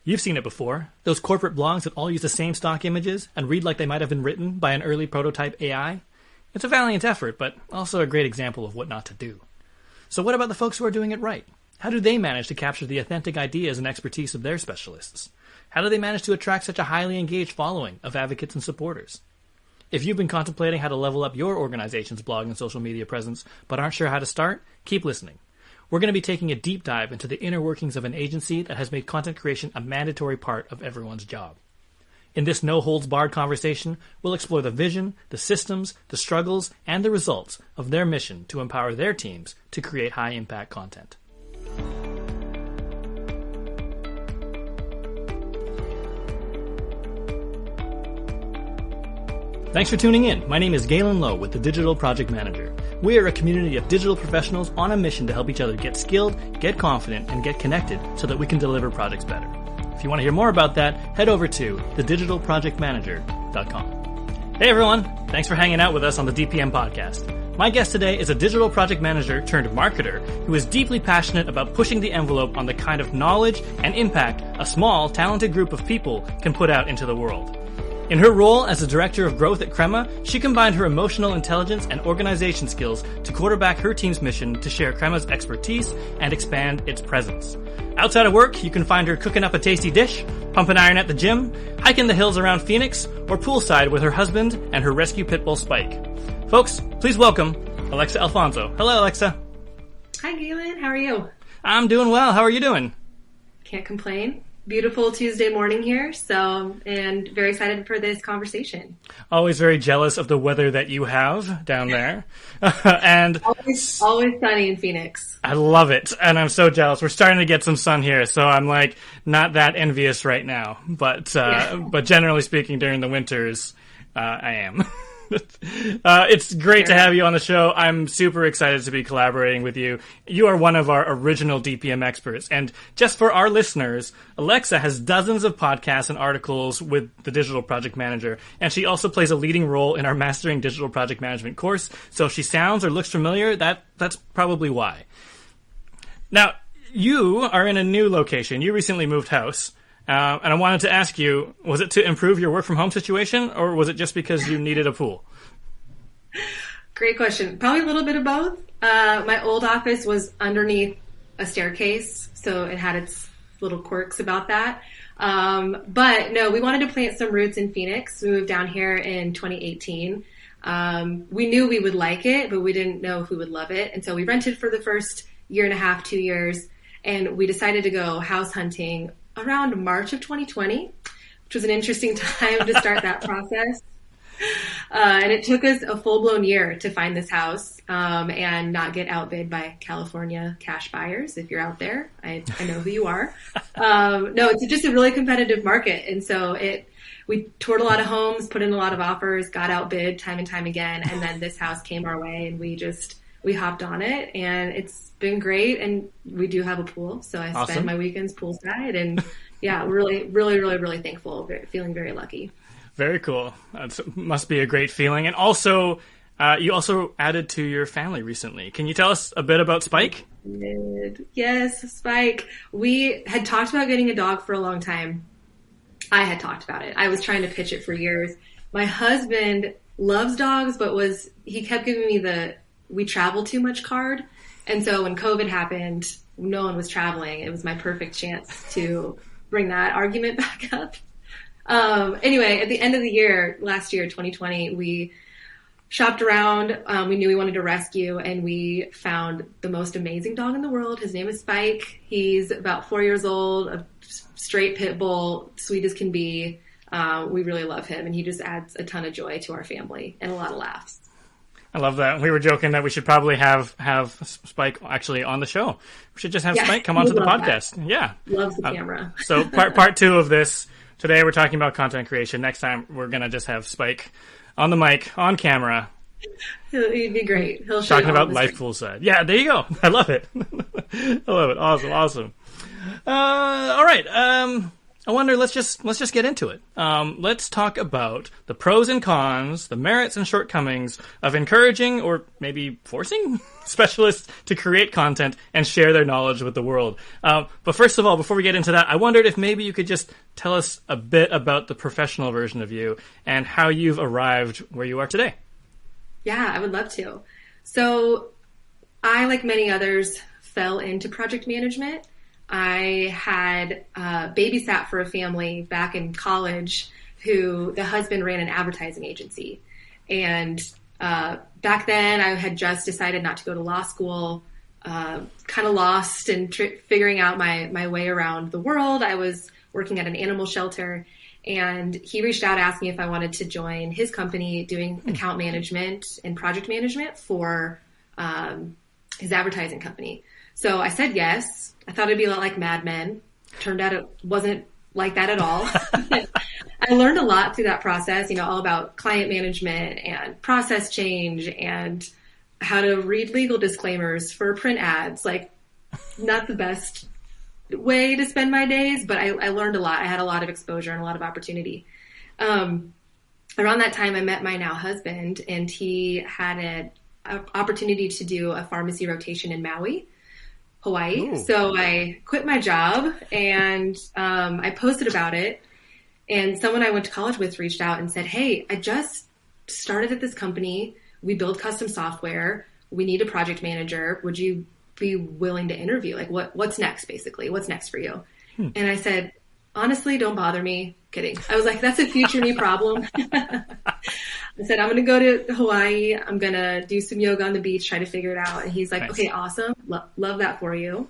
You've seen it before. Those corporate blogs that all use the same stock images and read like they might have been written by an early prototype AI. It's a valiant effort, but also a great example of what not to do. So what about the folks who are doing it right? How do they manage to capture the authentic ideas and expertise of their specialists? How do they manage to attract such a highly engaged following of advocates and supporters? If you've been contemplating how to level up your organization's blog and social media presence, but aren't sure how to start, keep listening. We're going to be taking a deep dive into the inner workings of an agency that has made content creation a mandatory part of everyone's job. In this no-holds-barred conversation, we'll explore the vision, the systems, the struggles, and the results of their mission to empower their teams to create high-impact content. Thanks for tuning in. My name is Galen Low with the Digital Project Manager. We are a community of digital professionals on a mission to help each other get skilled, get confident, and get connected so that we can deliver projects better. If you want to hear more about that, head over to thedigitalprojectmanager.com. Hey everyone, thanks for hanging out with us on the DPM podcast. My guest today is a digital project manager turned marketer who is deeply passionate about pushing the envelope on the kind of knowledge and impact a small, talented group of people can put out into the world. In her role as the Director of Growth at Crema, she combined her emotional intelligence and organization skills to quarterback her team's mission to share Crema's expertise and expand its presence. Outside of work, you can find her cooking up a tasty dish, pumping iron at the gym, hiking the hills around Phoenix, or poolside with her husband and her rescue pit bull Spike. Folks, please welcome Alexa Alfonso. Hello, Alexa. Hi, Galen. How are you? I'm doing well. How are you doing? Can't complain. Beautiful Tuesday morning here, and very excited for this conversation. Always very jealous of the weather that you have down there. And always sunny in Phoenix. I love it, and I'm so jealous. We're starting to get some sun here, so I'm like not that envious right now. But generally speaking, during the winters, I am. It's great to have you on the show. I'm super excited to be collaborating with you. You are one of our original DPM experts. And just for our listeners, Alexa has dozens of podcasts and articles with the Digital Project Manager. And she also plays a leading role in our Mastering Digital Project Management course. So if she sounds or looks familiar, that's probably why. Now, you are in a new location. You recently moved house. And I wanted to ask you, was it to improve your work from home situation, or was it just because you needed a pool? Great question. Probably a little bit of both. My old office was underneath a staircase, so it had its little quirks about that. But no, we wanted to plant some roots in Phoenix. We moved down here in 2018. We knew we would like it, but we didn't know if we would love it. And so we rented for the first year and a half, 2 years, and we decided to go house hunting around March of 2020, which was an interesting time to start that process. And it took us a full-blown year to find this house and not get outbid by California cash buyers. If you're out there, I know who you are. No, it's just a really competitive market. And so we toured a lot of homes, put in a lot of offers, got outbid time and time again. And then this house came our way and we hopped on it, and it's been great. And we do have a pool, so I spend my weekends poolside, and yeah, really, really, really, really thankful, feeling very lucky. Very cool. That must be a great feeling. And also, you also added to your family recently. Can you tell us a bit about Spike? Yes, Spike. We had talked about getting a dog for a long time. I had talked about it. I was trying to pitch it for years. My husband loves dogs, but he kept giving me the "we travel too much" card. And so when COVID happened, no one was traveling. It was my perfect chance to bring that argument back up. Anyway, at the end of the year, last year, 2020, we shopped around. We knew we wanted to rescue, and we found the most amazing dog in the world. His name is Spike. He's about 4 years old, a straight pit bull, sweet as can be. We really love him, and he just adds a ton of joy to our family and a lot of laughs. I love that. We were joking that we should probably have Spike actually on the show. We should just have Spike come onto the podcast. That. Yeah. Loves the camera. So part two of this, today we're talking about content creation. Next time we're going to just have Spike on the mic, on camera. He'd be great. He'll show talking about life poolside. Yeah, there you go. I love it. I love it. Awesome. All right. I wonder, let's just get into it. Let's talk about the pros and cons, the merits and shortcomings of encouraging or maybe forcing specialists to create content and share their knowledge with the world. But first of all, before we get into that, I wondered if maybe you could just tell us a bit about the professional version of you and how you've arrived where you are today. Yeah, I would love to. So I, like many others, fell into project management. I had babysat for a family back in college who the husband ran an advertising agency. And back then I had just decided not to go to law school, kind of lost and figuring out my way around the world. I was working at an animal shelter, and he reached out, asked me if I wanted to join his company doing account management and project management for his advertising company. So I said yes. I thought it'd be a lot like Mad Men. Turned out it wasn't like that at all. I learned a lot through that process, all about client management and process change and how to read legal disclaimers for print ads. Like, not the best way to spend my days, but I learned a lot. I had a lot of exposure and a lot of opportunity. Around that time, I met my now husband, and he had an opportunity to do a pharmacy rotation in Maui, Hawaii. Ooh. So I quit my job, and I posted about it, and someone I went to college with reached out and said, "Hey, I just started at this company. We build custom software. We need a project manager. Would you be willing to interview? Like, what's next, basically? What's next for you?" And I said, "Honestly, don't bother me." Kidding. I was like, that's a future me problem. I said, I'm going to go to Hawaii. I'm going to do some yoga on the beach, try to figure it out. And he's like, nice. Okay, awesome. Love that for you.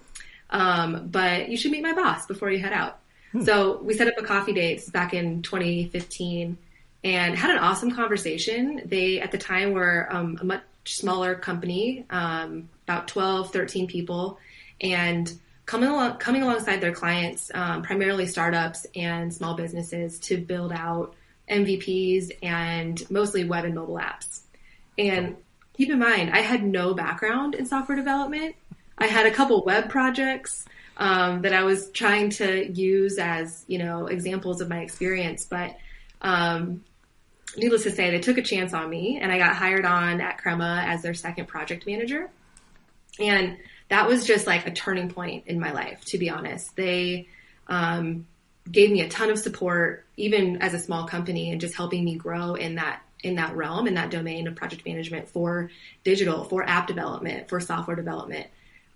But you should meet my boss before you head out. So we set up a coffee date back in 2015 and had an awesome conversation. They, at the time, were a much smaller company, about 12, 13 people, and coming alongside their clients, primarily startups and small businesses, to build out MVPs and mostly web and mobile apps. And keep in mind, I had no background in software development. I had a couple web projects that I was trying to use as, examples of my experience. But needless to say, they took a chance on me, and I got hired on at Crema as their second project manager. And that was just like a turning point in my life, to be honest. They gave me a ton of support, even as a small company, and just helping me grow in that realm, in that domain of project management for digital, for app development, for software development.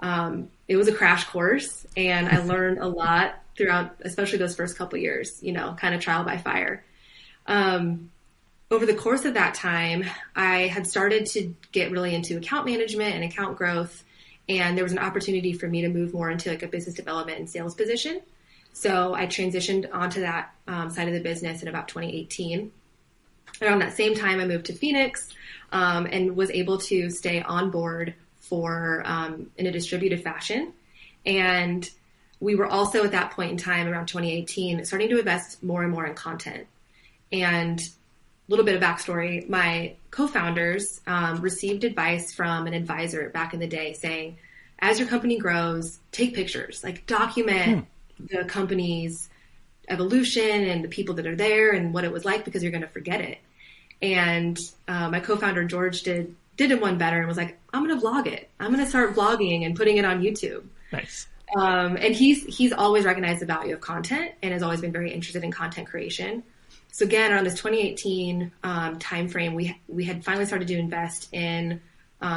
It was a crash course, and I learned a lot throughout, especially those first couple years, kind of trial by fire. Over the course of that time, I had started to get really into account management and account growth. And there was an opportunity for me to move more into like a business development and sales position. So I transitioned onto that side of the business in about 2018. Around that same time, I moved to Phoenix and was able to stay on board for in a distributed fashion. And we were also at that point in time, around 2018, starting to invest more and more in content. And a little bit of backstory, my co-founders received advice from an advisor back in the day saying, as your company grows, take pictures, like document the company's evolution and the people that are there and what it was like, because you're going to forget it. And my co-founder, George, did it one better and was like, I'm going to vlog it. I'm going to start vlogging and putting it on YouTube. Nice. And he's always recognized the value of content and has always been very interested in content creation. So again, around this 2018 timeframe, we had finally started to invest in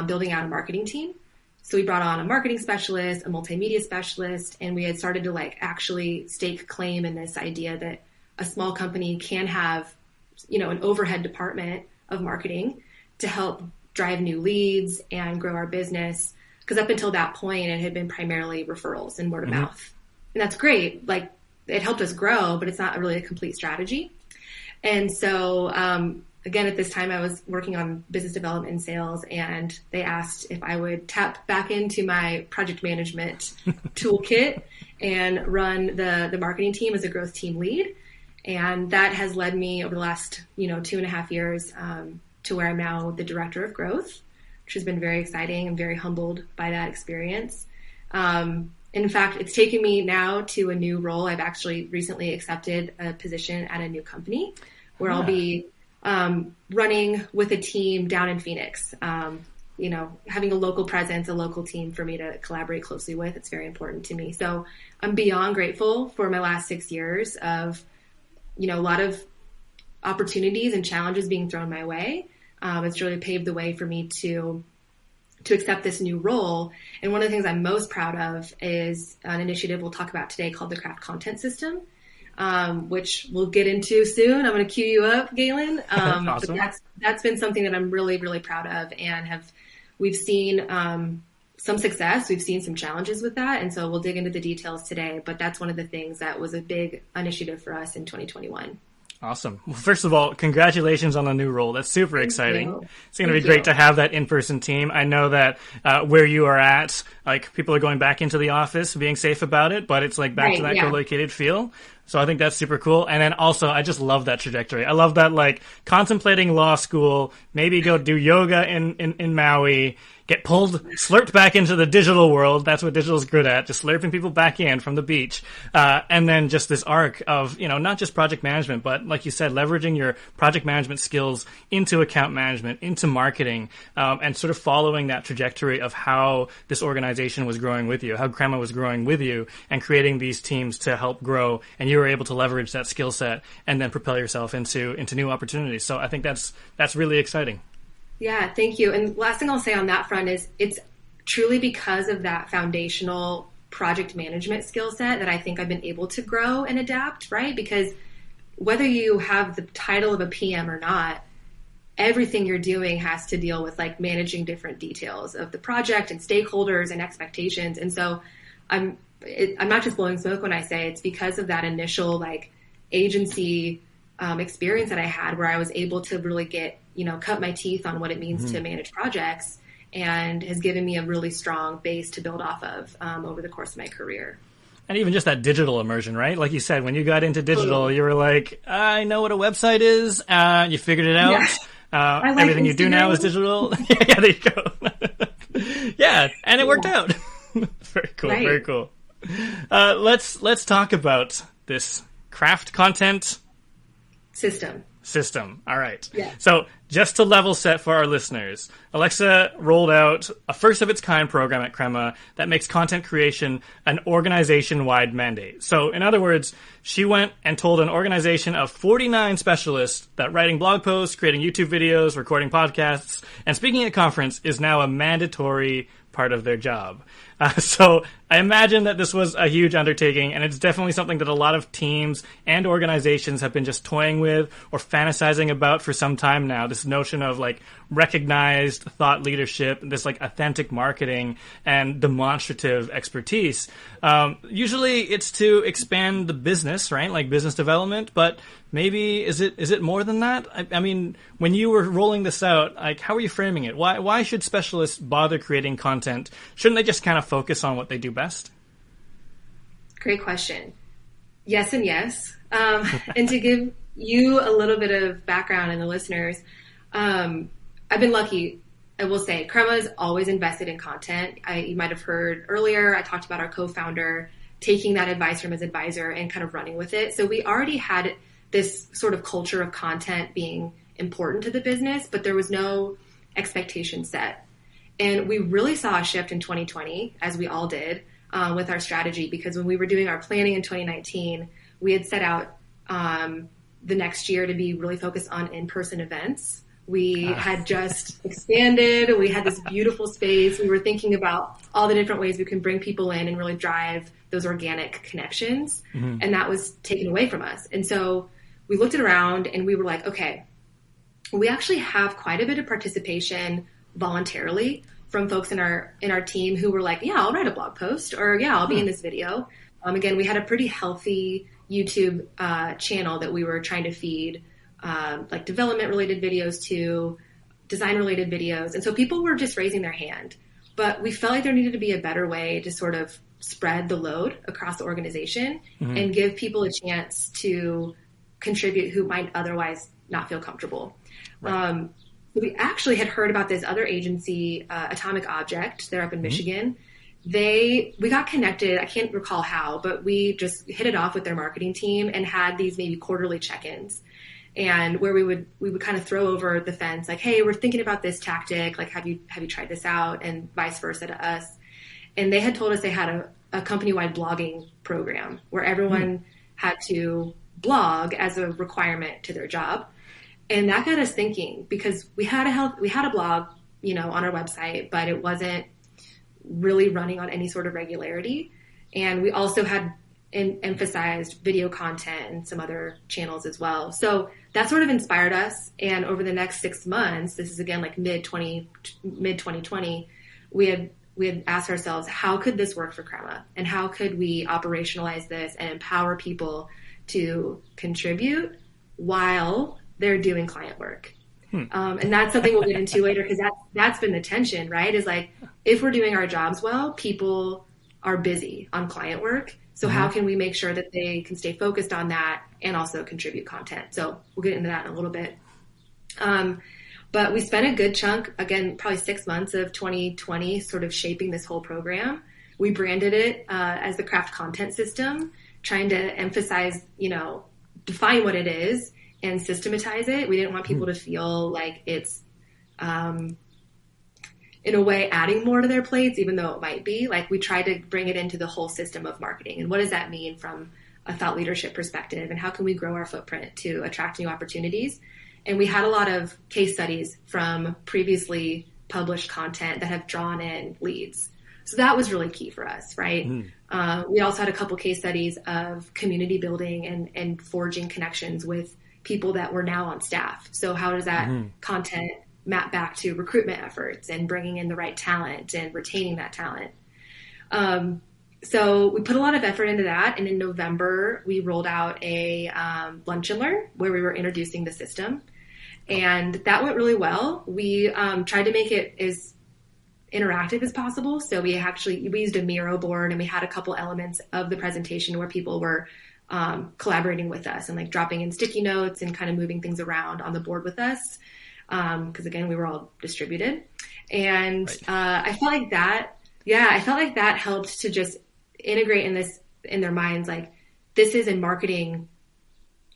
building out a marketing team. So we brought on a marketing specialist, a multimedia specialist, and we had started to actually stake claim in this idea that a small company can have, an overhead department of marketing to help drive new leads and grow our business. Because up until that point, it had been primarily referrals and word of mouth. And that's great. Like, it helped us grow, but it's not really a complete strategy. And so, again, at this time, I was working on business development and sales, and they asked if I would tap back into my project management toolkit and run the marketing team as a growth team lead. And that has led me over the last, 2.5 years to where I'm now the director of growth, which has been very exciting. I'm very humbled by that experience. In fact, it's taken me now to a new role. I've actually recently accepted a position at a new company where I'll be running with a team down in Phoenix. Having a local presence, a local team for me to collaborate closely with. It's very important to me. So I'm beyond grateful for my last 6 years of, a lot of opportunities and challenges being thrown my way. It's really paved the way for me to accept this new role. And one of the things I'm most proud of is an initiative we'll talk about today called the Craft Content System, which we'll get into soon. I'm going to cue you up, Galen. Awesome. But that's been something that I'm really, really proud of, and we've seen some success. We've seen some challenges with that. And so we'll dig into the details today, but that's one of the things that was a big initiative for us in 2021. Awesome. Well, first of all, congratulations on the new role. That's super exciting. It's going to be great to have that in-person team. I know that where you are at, like, people are going back into the office, being safe about it, but it's like back to that co-located feel. So I think that's super cool. And then also, I just love that trajectory. I love that, like, contemplating law school, maybe go do yoga in Maui, get slurped back into the digital world. That's what digital is good at, just slurping people back in from the beach. And then just this arc of, not just project management, but like you said, leveraging your project management skills into account management, into marketing, and sort of following that trajectory of how this organization was growing with you, how Crema was growing with you, and creating these teams to help grow. And you were able to leverage that skill set and then propel yourself into new opportunities. So I think that's really exciting. Yeah, thank you. And last thing I'll say on that front is it's truly because of that foundational project management skill set that I think I've been able to grow and adapt, right? Because whether you have the title of a PM or not, everything you're doing has to deal with like managing different details of the project and stakeholders and expectations. And so I'm not just blowing smoke when I say it's because of that initial like agency experience that I had where I was able to really cut my teeth on what it means to manage projects, and has given me a really strong base to build off of over the course of my career. And even just that digital immersion, right? Like you said, when you got into digital, you were like, I know what a website is. You figured it out. Yeah. Everything you do now is digital. Yeah, there you go. Yeah, and it worked out. Very cool. Right. Very cool. Let's talk about this craft content system. All right. Yeah. So just to level set for our listeners, Alexa rolled out a first of its kind program at Crema that makes content creation an organization-wide mandate. So in other words, she went and told an organization of 49 specialists that writing blog posts, creating YouTube videos, recording podcasts, and speaking at a conference is now a mandatory part of their job. So I imagine that this was a huge undertaking, and it's definitely something that a lot of teams and organizations have been just toying with or fantasizing about for some time now. This notion of like recognized thought leadership, this like authentic marketing and demonstrative expertise. Usually it's to expand the business, right? Like business development, but maybe is it more than that? I mean, when you were rolling this out, like how are you framing it? Why should specialists bother creating content? Shouldn't they just kind of focus on what they do best? Great question. Yes and yes. And to give you a little bit of background and the listeners, I've been lucky, I will say. Crema is always invested in content. You might have heard earlier, I talked about our co-founder taking that advice from his advisor and kind of running with it. So we already had this sort of culture of content being important to the business, but there was no expectation set. And we really saw a shift in 2020, as we all did, with our strategy, because when we were doing our planning in 2019, we had set out the next year to be really focused on in-person events. We had just expanded. We had this beautiful space. We were thinking about all the different ways we can bring people in and really drive those organic connections. Mm-hmm. And that was taken away from us. And so we looked around and we were like, okay, we actually have quite a bit of participation voluntarily from folks in our team who were like, yeah, I'll write a blog post, or yeah, I'll be in this video. Again, we had a pretty healthy YouTube channel that we were trying to feed like development related videos to design related videos. And so people were just raising their hand, but we felt like there needed to be a better way to sort of spread the load across the organization and give people a chance to contribute who might otherwise not feel comfortable. Right. We actually had heard about this other agency, Atomic Object. They're up in Michigan. we got connected. I can't recall how, but we just hit it off with their marketing team and had these maybe quarterly check-ins, and where we would kind of throw over the fence, like, hey, we're thinking about this tactic. Like, have you tried this out? And vice versa to us. And they had told us they had a company-wide blogging program where everyone had to blog as a requirement to their job. And that got us thinking, because we had a blog, you know, on our website, but it wasn't really running on any sort of regularity. And we also had emphasized video content and some other channels as well. So that sort of inspired us. And over the next 6 months, this is again like mid 2020, we had asked ourselves, how could this work for Crema? And how could we operationalize this and empower people to contribute while they're doing client work? And that's something we'll get into later, because that's been the tension, right? Is like, if we're doing our jobs well, people are busy on client work. So how can we make sure that they can stay focused on that and also contribute content? So we'll get into that in a little bit. But we spent a good chunk, again, probably 6 months of 2020 sort of shaping this whole program. We branded it as the Craft Content System, trying to emphasize, you know, define what it is and systematize it. We didn't want people to feel like it's, in a way, adding more to their plates, even though it might be. Like, we try to bring it into the whole system of marketing. And what does that mean from a thought leadership perspective? And how can we grow our footprint to attract new opportunities? And we had a lot of case studies from previously published content that have drawn in leads. So that was really key for us, right? We also had a couple case studies of community building and forging connections with people that were now on staff. So how does that content map back to recruitment efforts and bringing in the right talent and retaining that talent? So we put a lot of effort into that. And in November, we rolled out a lunch and learn where we were introducing the system. And that went really well. We tried to make it as interactive as possible. So we used a Miro board, and we had a couple elements of the presentation where people were collaborating with us and like dropping in sticky notes and kind of moving things around on the board with us. Because again, we were all distributed. And I felt like that helped to just integrate in their minds, like, this is a marketing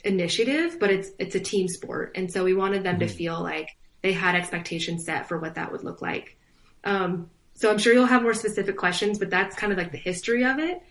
initiative, but it's a team sport. And so we wanted them to feel like they had expectations set for what that would look like. So I'm sure you'll have more specific questions, but that's kind of like the history of it,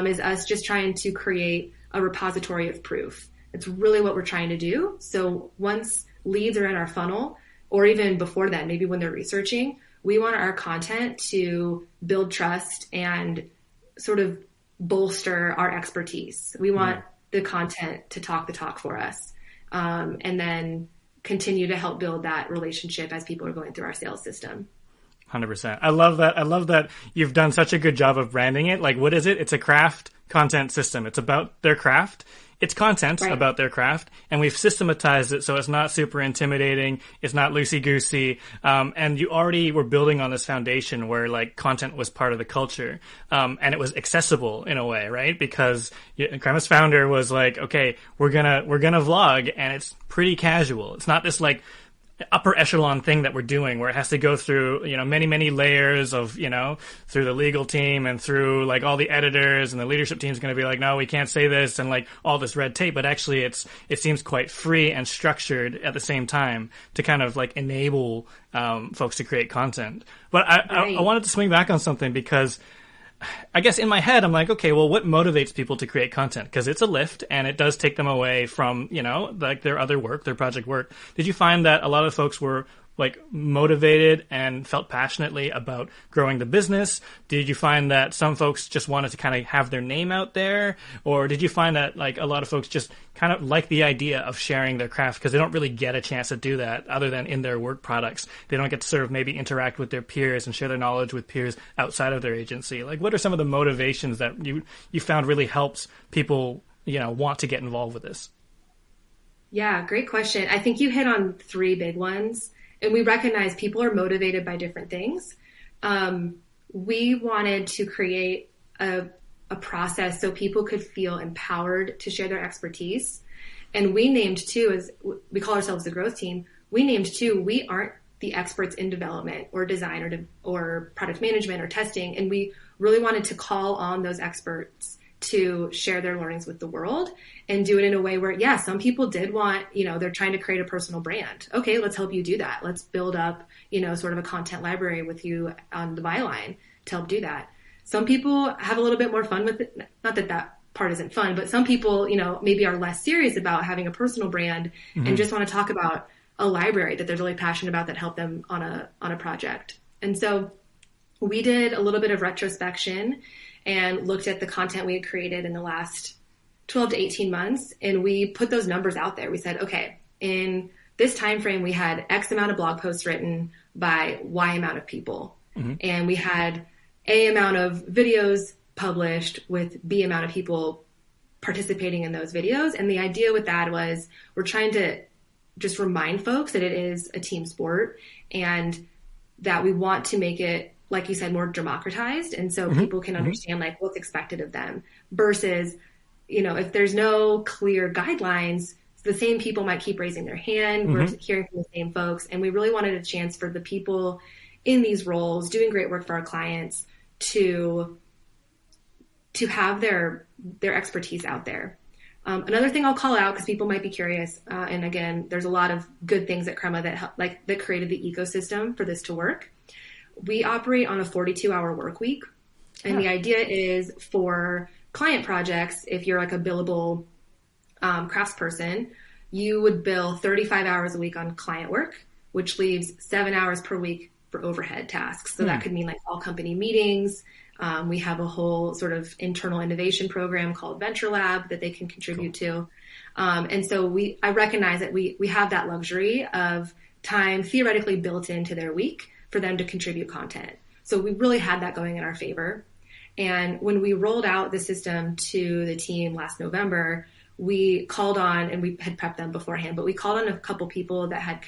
is us just trying to create a repository of proof. It's really what we're trying to do. So once leads are in our funnel, or even before that, maybe when they're researching, we want our content to build trust and sort of bolster our expertise. We want the content to talk the talk for us, and then continue to help build that relationship as people are going through our sales system. 100%. I love that. I love that you've done such a good job of branding it. Like, what is it? It's a craft content system. It's about their craft. It's content about their craft, and we've systematized it so it's not super intimidating. It's not loosey-goosey. And you already were building on this foundation where like content was part of the culture. And it was accessible in a way, right? Because Crema's founder was like, okay, we're gonna vlog, and it's pretty casual. It's not this like upper echelon thing that we're doing where it has to go through, you know, many layers of, you know, through the legal team and through like all the editors, and the leadership team is going to be like, no, we can't say this, and like all this red tape. But actually it seems quite free and structured at the same time to kind of like enable folks to create content. But I wanted to swing back on something, because I guess in my head, I'm like, okay, well, what motivates people to create content? Because it's a lift, and it does take them away from, you know, like their other work, their project work. Did you find that a lot of folks were like motivated and felt passionately about growing the business? Did you find that some folks just wanted to kind of have their name out there? Or did you find that like a lot of folks just kind of like the idea of sharing their craft, because they don't really get a chance to do that other than in their work products? They don't get to sort of maybe interact with their peers and share their knowledge with peers outside of their agency. Like, what are some of the motivations that you found really helps people, you know, want to get involved with this? Yeah, great question. I think you hit on three big ones. And we recognize people are motivated by different things. We wanted to create a process so people could feel empowered to share their expertise. And we named too, as we call ourselves the growth team, we named too, we aren't the experts in development or design or product management or testing. And we really wanted to call on those experts to share their learnings with the world and do it in a way where, yeah, some people did want, they're trying to create a personal brand. Okay, let's help you do that. Let's build up, sort of a content library with you on the byline to help do that. Some people have a little bit more fun with it. Not that that part isn't fun, but some people, maybe are less serious about having a personal brand and just want to talk about a library that they're really passionate about that helped them on a project. And so we did a little bit of retrospection and looked at the content we had created in the last 12 to 18 months. And we put those numbers out there. We said, okay, in this time frame, we had X amount of blog posts written by Y amount of people. And we had A amount of videos published with B amount of people participating in those videos. And the idea with that was we're trying to just remind folks that it is a team sport and that we want to make it, like you said, more democratized. And so people can understand like what's expected of them versus, if there's no clear guidelines, the same people might keep raising their hand. We're hearing from the same folks. And we really wanted a chance for the people in these roles doing great work for our clients to have their expertise out there. Another thing I'll call out because people might be curious, and again, there's a lot of good things at Crema that created the ecosystem for this to work. We operate on a 42-hour work week, and the idea is for client projects, if you're like a billable craftsperson, you would bill 35 hours a week on client work, which leaves 7 hours per week for overhead tasks. So that could mean like all company meetings. We have a whole sort of internal innovation program called Venture Lab that they can contribute to. And so I recognize that we have that luxury of time theoretically built into their week for them to contribute content. So we really had that going in our favor. And when we rolled out the system to the team last November, we called on, and we had prepped them beforehand, but we called on a couple people that had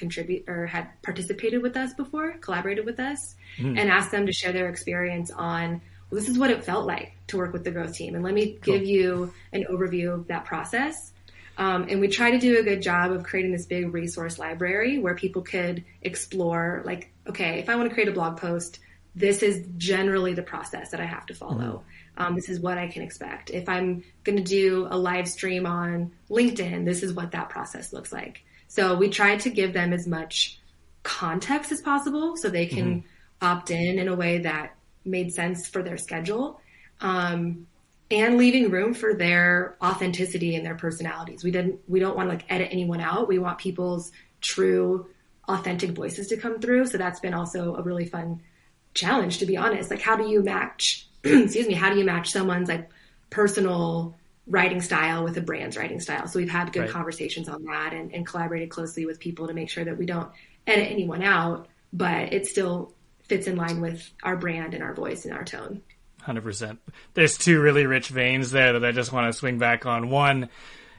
had participated with us before, collaborated with us, and asked them to share their experience on, well, this is what it felt like to work with the growth team. And let me give you an overview of that process. And we try to do a good job of creating this big resource library where people could explore, like, okay, if I want to create a blog post, this is generally the process that I have to follow. This is what I can expect. If I'm going to do a live stream on LinkedIn, this is what that process looks like. So we try to give them as much context as possible so they can opt in a way that made sense for their schedule, and leaving room for their authenticity and their personalities. We don't want to like edit anyone out. We want people's true, authentic voices to come through. So that's been also a really fun challenge, to be honest. Like, how do you match, how do you match someone's like personal writing style with a brand's writing style? So we've had good conversations on that and collaborated closely with people to make sure that we don't edit anyone out, but it still fits in line with our brand and our voice and our tone. 100%. There's two really rich veins there that I just want to swing back on. One,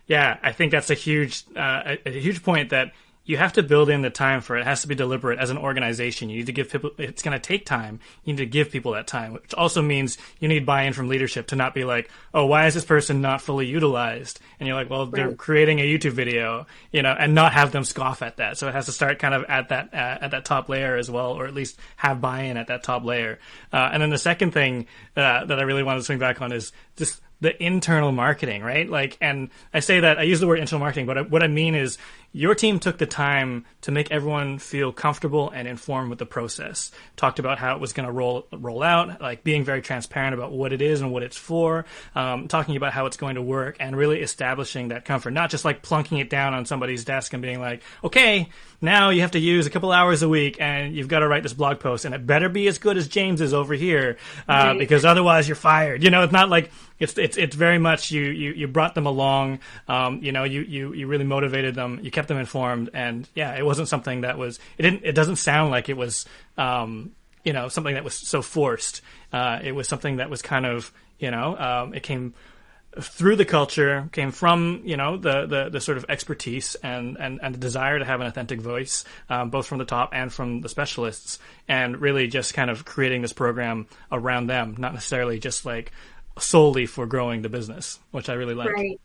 I think that's a huge point that you have to build in the time for it. It has to be deliberate as an organization. You need to give people, it's going to take time. You need to give people that time, which also means you need buy-in from leadership to not be like, oh, why is this person not fully utilized? And you're like, well, they're creating a YouTube video, and not have them scoff at that. So it has to start kind of at that top layer as well, or at least have buy-in at that top layer. And then the second thing that I really want to swing back on is just the internal marketing, right? Like, and I say that I use the word internal marketing, but what I mean is your team took the time to make everyone feel comfortable and informed with the process. Talked about how it was going to roll out, like being very transparent about what it is and what it's for, talking about how it's going to work, and really establishing that comfort, not just like plunking it down on somebody's desk and being like, okay, now you have to use a couple hours a week and you've got to write this blog post and it better be as good as James is over here, because otherwise you're fired. It's not like it's very much you brought them along, you really motivated them, you kept them informed, and it wasn't something that was it doesn't sound like it was something that was so forced. It was something that was kind of it came through the culture, came from the sort of expertise and the desire to have an authentic voice, both from the top and from the specialists, and really just kind of creating this program around them, not necessarily just like solely for growing the business, which I really like. Right.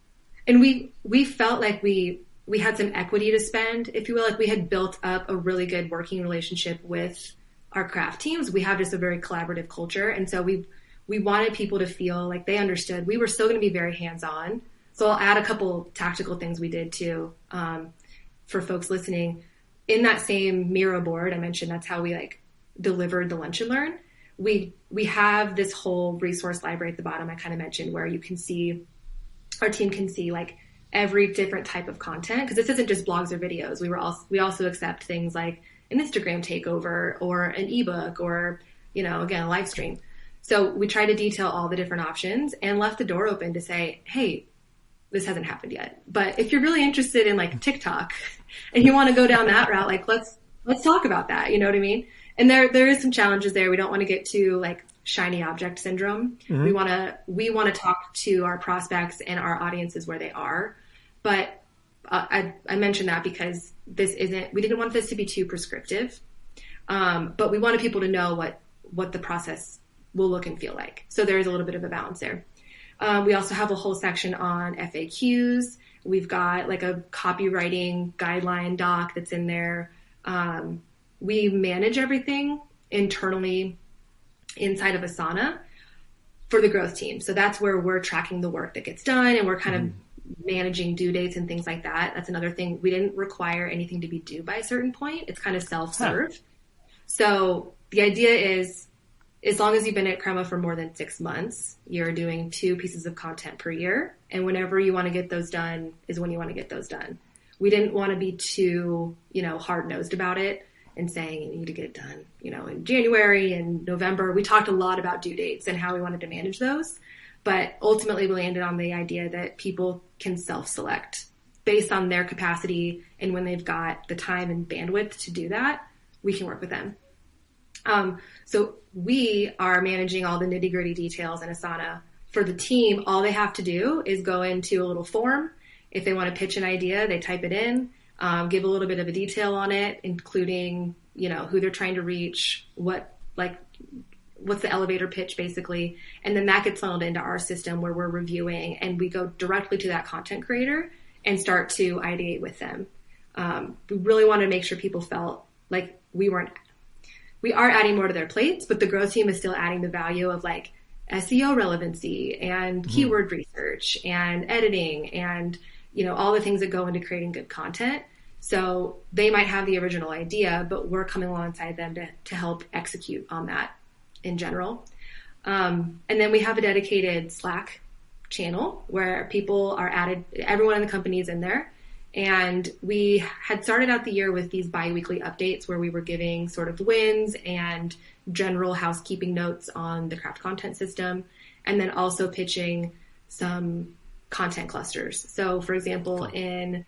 And we felt like we had some equity to spend, if you will. Like, we had built up a really good working relationship with our craft teams. We have just a very collaborative culture. And so we we wanted people to feel like they understood we were still going to be very hands-on. So I'll add a couple tactical things we did too, for folks listening. In that same Miro board I mentioned, that's how we like delivered the Lunch and Learn. We have this whole resource library at the bottom I kind of mentioned, where you can see, our team can see like every different type of content, because this isn't just blogs or videos. We also accept things like an Instagram takeover or an ebook or, you know, again, a live stream. So we try to detail all the different options and left the door open to say, hey, this hasn't happened yet, but if you're really interested in like TikTok and you want to go down that route, like let's talk about that. You know what I mean? And there is some challenges there. We don't want to get to like shiny object syndrome. Mm-hmm. We want to talk to our prospects and our audiences where they are. But I mentioned that because we didn't want this to be too prescriptive. But we wanted people to know what the process will look and feel like. So there is a little bit of a balance there. We also have a whole section on FAQs. We've got like a copywriting guideline doc that's in there. We manage everything internally inside of Asana for the growth team. So that's where we're tracking the work that gets done, and we're kind of managing due dates and things like that. That's another thing. We didn't require anything to be due by a certain point. It's kind of self-serve. Huh. So the idea is, as long as you've been at Crema for more than 6 months, you're doing 2 pieces of content per year. And whenever you want to get those done is when you want to get those done. We didn't want to be too, hard-nosed about it and saying you need to get it done, in January and November. We talked a lot about due dates and how we wanted to manage those. But ultimately we landed on the idea that people can self-select based on their capacity, and when they've got the time and bandwidth to do that, we can work with them. So we are managing all the nitty-gritty details in Asana. For the team, all they have to do is go into a little form. If they want to pitch an idea, they type it in, give a little bit of a detail on it, including, who they're trying to reach, what's the elevator pitch basically. And then that gets funneled into our system where we're reviewing, and we go directly to that content creator and start to ideate with them. We really want to make sure people felt like we are adding more to their plates, but the growth team is still adding the value of like SEO relevancy and keyword research and editing and, all the things that go into creating good content. So they might have the original idea, but we're coming alongside them to help execute on that in general. And then we have a dedicated Slack channel where people are added, everyone in the company is in there. And we had started out the year with these bi-weekly updates where we were giving sort of wins and general housekeeping notes on the craft content system, and then also pitching some content clusters. So for example, in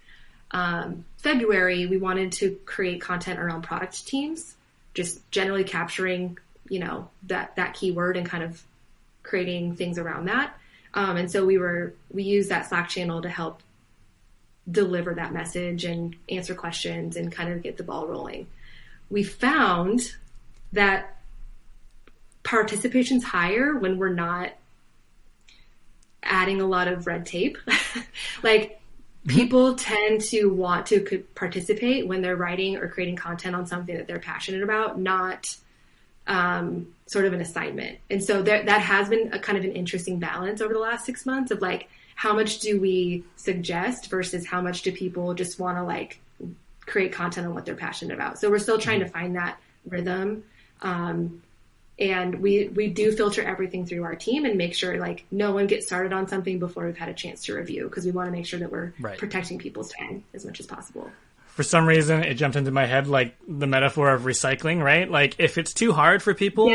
February, we wanted to create content around product teams, just generally capturing, that keyword and kind of creating things around that. And so we used that Slack channel to help deliver that message and answer questions and kind of get the ball rolling. We found that participation's higher when we're not adding a lot of red tape. Like people tend to want to participate when they're writing or creating content on something that they're passionate about, not sort of an assignment. And so that has been a kind of an interesting balance over the last 6 months of like, how much do we suggest versus how much do people just want to like create content on what they're passionate about? So we're still trying to find that rhythm. And we do filter everything through our team and make sure like no one gets started on something before we've had a chance to review, because we want to make sure that we're protecting people's time as much as possible. For some reason, it jumped into my head like the metaphor of recycling, right? Like if it's too hard for people,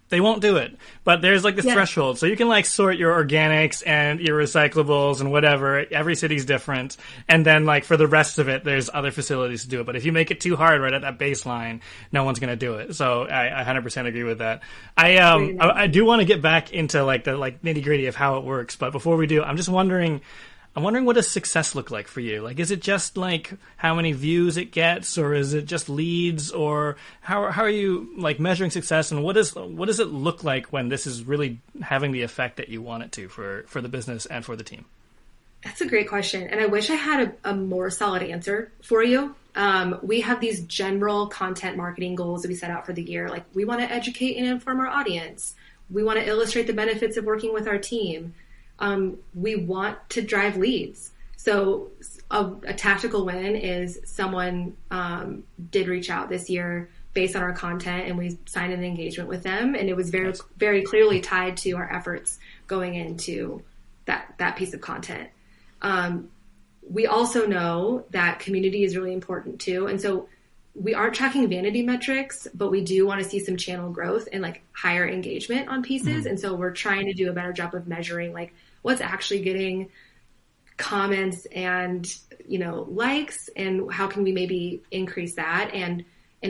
they won't do it. But there's like the threshold. So you can like sort your organics and your recyclables and whatever. Every city's different. And then like for the rest of it, there's other facilities to do it. But if you make it too hard right at that baseline, no one's going to do it. So I 100% agree with that. I do want to get back into like the like nitty gritty of how it works. But before we do, I'm wondering what does success look like for you? Like, is it just like how many views it gets, or is it just leads, or how are you like measuring success, and what does it look like when this is really having the effect that you want it to for the business and for the team? That's a great question, and I wish I had a more solid answer for you. We have these general content marketing goals that we set out for the year. Like, we want to educate and inform our audience. we want to illustrate the benefits of working with our team. We want to drive leads. So a tactical win is someone did reach out this year based on our content, and we signed an engagement with them, and it was very, very clearly tied to our efforts going into that piece of content. We also know that community is really important too, and so we aren't tracking vanity metrics, but we do want to see some channel growth and like higher engagement on pieces. And so we're trying to do a better job of measuring like what's actually getting comments and, likes, and how can we maybe increase that and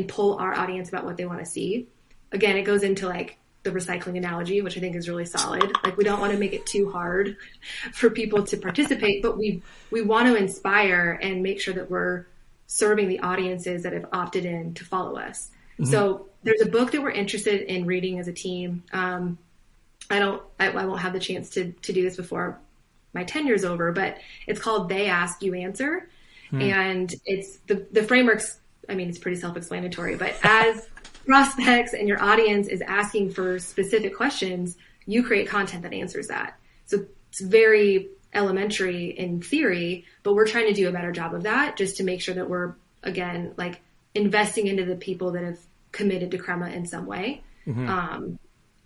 pull our audience about what they want to see. Again, it goes into like the recycling analogy, which I think is really solid. Like we don't want to make it too hard for people to participate, but we want to inspire and make sure that we're serving the audiences that have opted in to follow us. So there's a book that we're interested in reading as a team. I won't have the chance to do this before my tenure's over, but it's called They Ask, You Answer. And it's the framework's, it's pretty self-explanatory, but as prospects and your audience is asking for specific questions, you create content that answers that. So it's very elementary in theory, but we're trying to do a better job of that just to make sure that we're, again, like investing into the people that have committed to Crema in some way.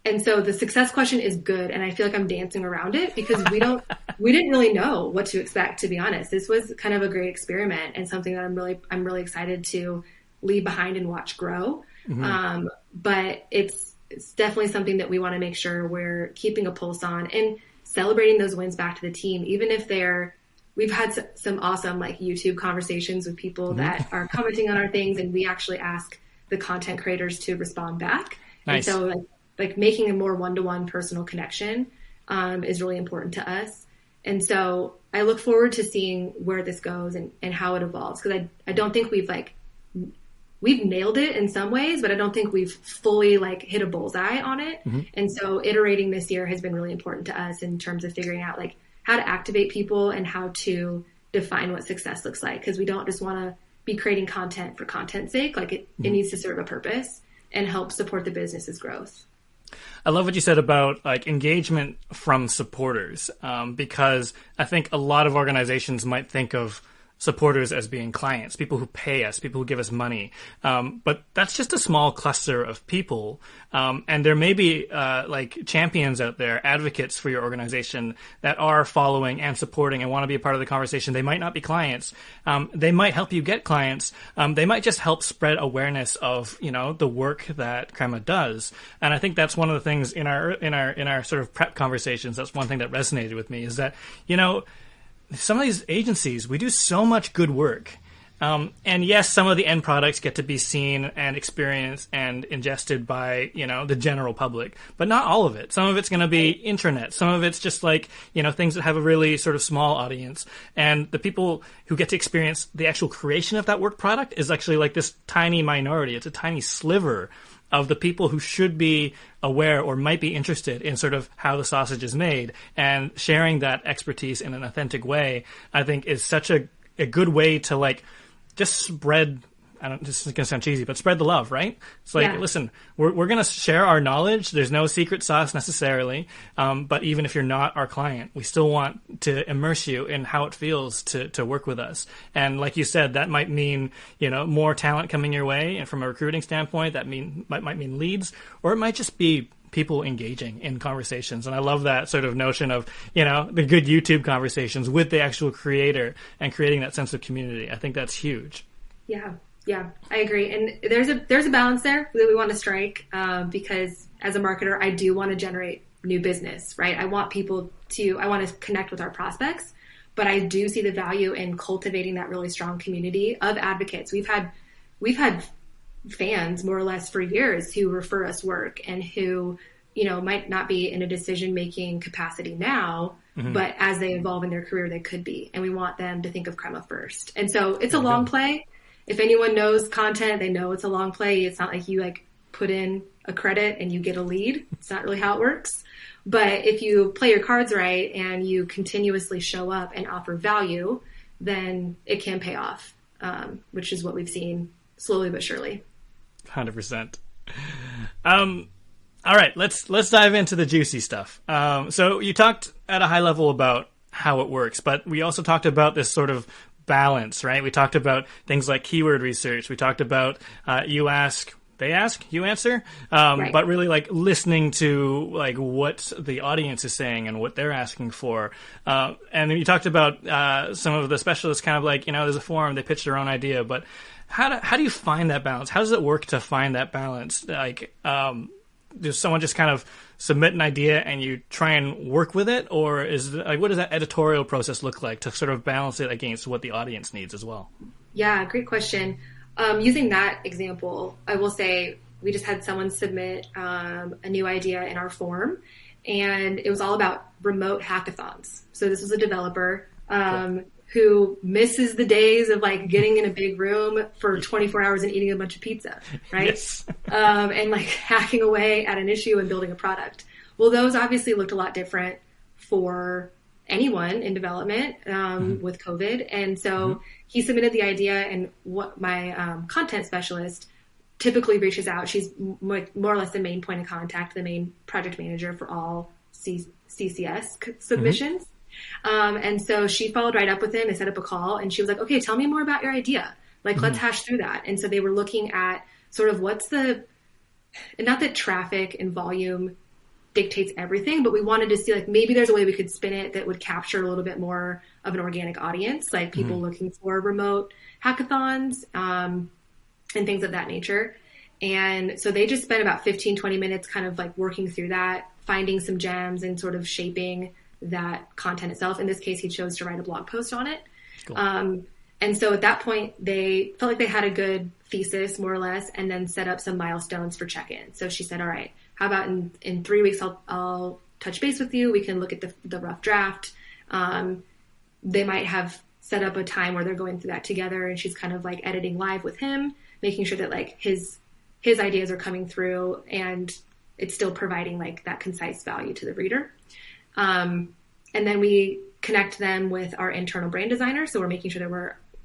And so the success question is good. And I feel like I'm dancing around it because we didn't really know what to expect, to be honest. This was kind of a great experiment and something that I'm really excited to leave behind and watch grow. But it's definitely something that we want to make sure we're keeping a pulse on and celebrating those wins back to the team, even if we've had some awesome like YouTube conversations with people that are commenting on our things, and we actually ask the content creators to respond back. Nice. And so like making a more one-to-one personal connection is really important to us. And so I look forward to seeing where this goes and how it evolves, because I don't think we've nailed it in some ways, but I don't think we've fully like hit a bullseye on it. And so iterating this year has been really important to us in terms of figuring out like how to activate people and how to define what success looks like. Because we don't just want to be creating content for content's sake. Like it needs to serve a purpose and help support the business's growth. I love what you said about like engagement from supporters, because I think a lot of organizations might think of supporters as being clients, people who pay us, people who give us money. But that's just a small cluster of people. And there may be like champions out there, advocates for your organization that are following and supporting and want to be a part of the conversation. They might not be clients. They might help you get clients. They might just help spread awareness of, the work that Crema does. And I think that's one of the things in our sort of prep conversations. That's one thing that resonated with me is that, some of these agencies, we do so much good work. And yes, some of the end products get to be seen and experienced and ingested by, the general public, but not all of it. Some of it's going to be intranet. Some of it's just like, things that have a really sort of small audience. And the people who get to experience the actual creation of that work product is actually like this tiny minority. It's a tiny sliver of the people who should be aware or might be interested in sort of how the sausage is made, and sharing that expertise in an authentic way, I think is such a good way to like just spread, this is going to sound cheesy, but spread the love, right? It's like, listen, we're going to share our knowledge. There's no secret sauce necessarily. But even if you're not our client, we still want to immerse you in how it feels to work with us. And like you said, that might mean, more talent coming your way. And from a recruiting standpoint, that might mean leads, or it might just be people engaging in conversations. And I love that sort of notion of, the good YouTube conversations with the actual creator and creating that sense of community. I think that's huge. Yeah, I agree. And there's a balance there that we want to strike, because as a marketer, I do want to generate new business, right? I want to connect with our prospects, but I do see the value in cultivating that really strong community of advocates. We've had fans more or less for years who refer us work and who, might not be in a decision-making capacity now, but as they evolve in their career, they could be. And we want them to think of Crema first. And so it's a long play. If anyone knows content, they know it's a long play. It's not like you like put in a credit and you get a lead. It's not really how it works. But if you play your cards right and you continuously show up and offer value, then it can pay off, which is what we've seen slowly but surely. 100%. All right, let's dive into the juicy stuff. So you talked at a high level about how it works, but we also talked about this sort of balance, right? We talked about things like keyword research. We talked about you ask, they ask, you answer, Right. but really like listening to like what the audience is saying and what they're asking for. And then you talked about some of the specialists kind of like, there's a forum, they pitch their own idea, but how do you find that balance? How does it work to find that balance? Like, does someone just kind of submit an idea and you try and work with it, or is like what does that editorial process look like to sort of balance it against what the audience needs as well? Yeah, great question. Using that example, I will say we just had someone submit a new idea in our forum, and it was all about remote hackathons. So this was a developer who misses the days of like getting in a big room for 24 hours and eating a bunch of pizza, right? Yes. And like hacking away at an issue and building a product. Well, those obviously looked a lot different for anyone in development with COVID. And so he submitted the idea, and what my content specialist typically reaches out. She's more or less the main point of contact, the main project manager for all CCS submissions. And so she followed right up with him and set up a call, and she was like, okay, tell me more about your idea. Like, let's hash through that. And so they were looking at sort of and not that traffic and volume dictates everything, but we wanted to see like maybe there's a way we could spin it that would capture a little bit more of an organic audience, like people looking for remote hackathons and things of that nature. And so they just spent about 15, 20 minutes kind of like working through that, finding some gems and sort of shaping that content itself. In this case, he chose to write a blog post on it. Cool. And so at that point, they felt like they had a good thesis, more or less, and then set up some milestones for check-in. So she said, all right, how about in 3 weeks, I'll touch base with you. We can look at the rough draft. They might have set up a time where they're going through that together, and she's kind of like editing live with him, making sure that like his ideas are coming through and it's still providing like that concise value to the reader. And then we connect them with our internal brand designer. So we're making sure that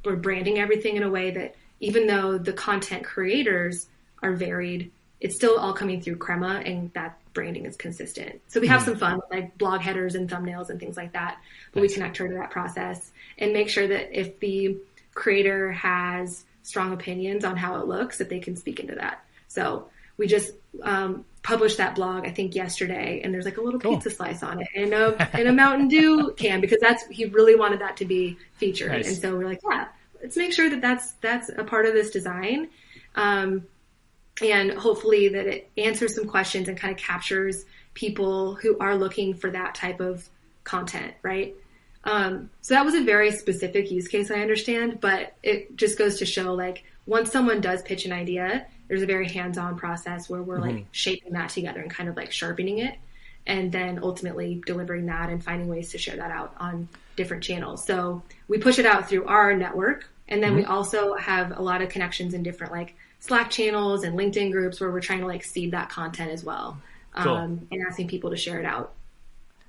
we're branding everything in a way that even though the content creators are varied, it's still all coming through Crema, and that branding is consistent. So we have some fun with like blog headers and thumbnails and things like that, but we connect her to that process and make sure that if the creator has strong opinions on how it looks, that they can speak into that. So we just published that blog, I think yesterday, and there's like a little pizza slice on it and a Mountain Dew can, because he really wanted that to be featured. Nice. And so we're like, yeah, let's make sure that that's a part of this design. And hopefully that it answers some questions and kind of captures people who are looking for that type of content, right? So that was a very specific use case, I understand, but it just goes to show like once someone does pitch an idea, there's a very hands-on process where we're like shaping that together and kind of like sharpening it, and then ultimately delivering that and finding ways to share that out on different channels. So we push it out through our network, and then we also have a lot of connections in different like Slack channels and LinkedIn groups where we're trying to like seed that content as well, and asking people to share it out.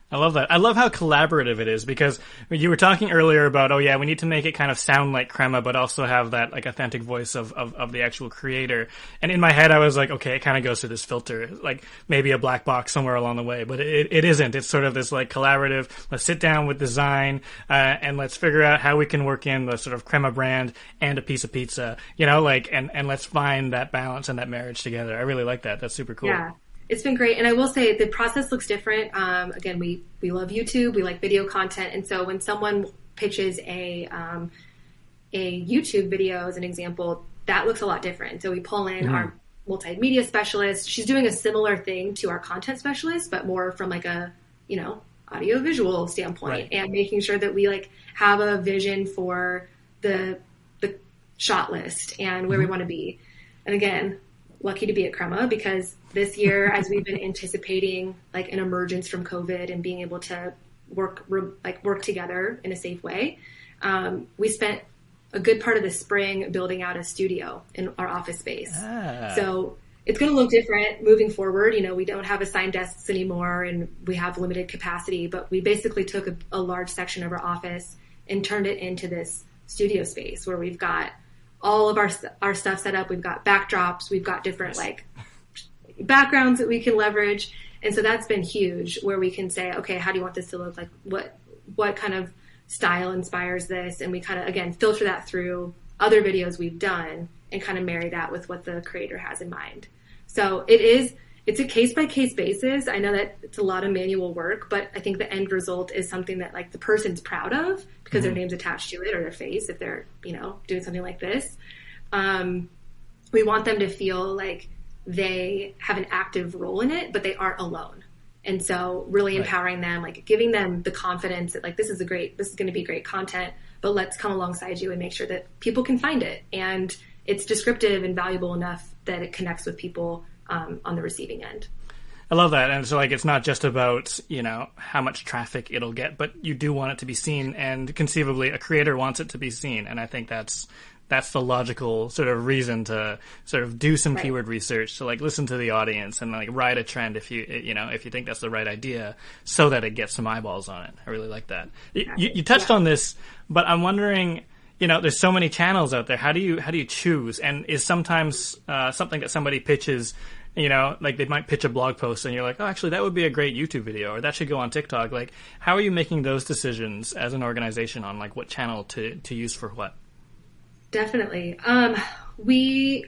I love that. I love how collaborative it is, because you were talking earlier about, oh yeah, we need to make it kind of sound like Crema, but also have that like authentic voice of the actual creator. And in my head, I was like, okay, it kind of goes through this filter, like maybe a black box somewhere along the way, but it isn't. It's sort of this like collaborative, let's sit down with design, and let's figure out how we can work in the sort of Crema brand and a piece of pizza, and let's find that balance and that marriage together. I really like that. That's super cool. Yeah. It's been great. And I will say the process looks different. Again, we love YouTube. We like video content. And so when someone pitches a YouTube video as an example, that looks a lot different. So we pull in our multimedia specialist. She's doing a similar thing to our content specialist, but more from like a, audio visual standpoint, and making sure that we like have a vision for the shot list and where we want to be. And again, lucky to be at Crema, because this year, as we've been anticipating like an emergence from COVID and being able to work together in a safe way, we spent a good part of the spring building out a studio in our office space. So it's going to look different moving forward. We don't have assigned desks anymore, and we have limited capacity, but we basically took a large section of our office and turned it into this studio space where we've got all of our stuff set up. We've got backdrops. We've got different like backgrounds that we can leverage. And so that's been huge, where we can say, okay, how do you want this to look like? What kind of style inspires this? And we kind of, again, filter that through other videos we've done and kind of marry that with what the creator has in mind. So it's a case-by-case basis. I know that it's a lot of manual work, but I think the end result is something that like the person's proud of because their name's attached to it, or their face if they're, doing something like this. We want them to feel like they have an active role in it, but they aren't alone. And so really empowering them, like giving them the confidence that like, this is going to be great content, but let's come alongside you and make sure that people can find it. And it's descriptive and valuable enough that it connects with people on the receiving end. I love that. And so like, it's not just about, how much traffic it'll get, but you do want it to be seen, and conceivably a creator wants it to be seen. And I think that's the logical sort of reason to sort of do some keyword research, to like listen to the audience and like ride a trend if you think that's the right idea, so that it gets some eyeballs on it. I really like that. You touched on this, but I'm wondering, there's so many channels out there. How do you choose? And is sometimes something that somebody pitches, like they might pitch a blog post and you're like, oh, actually that would be a great YouTube video, or that should go on TikTok. Like, how are you making those decisions as an organization on like what channel to use for what? Definitely. We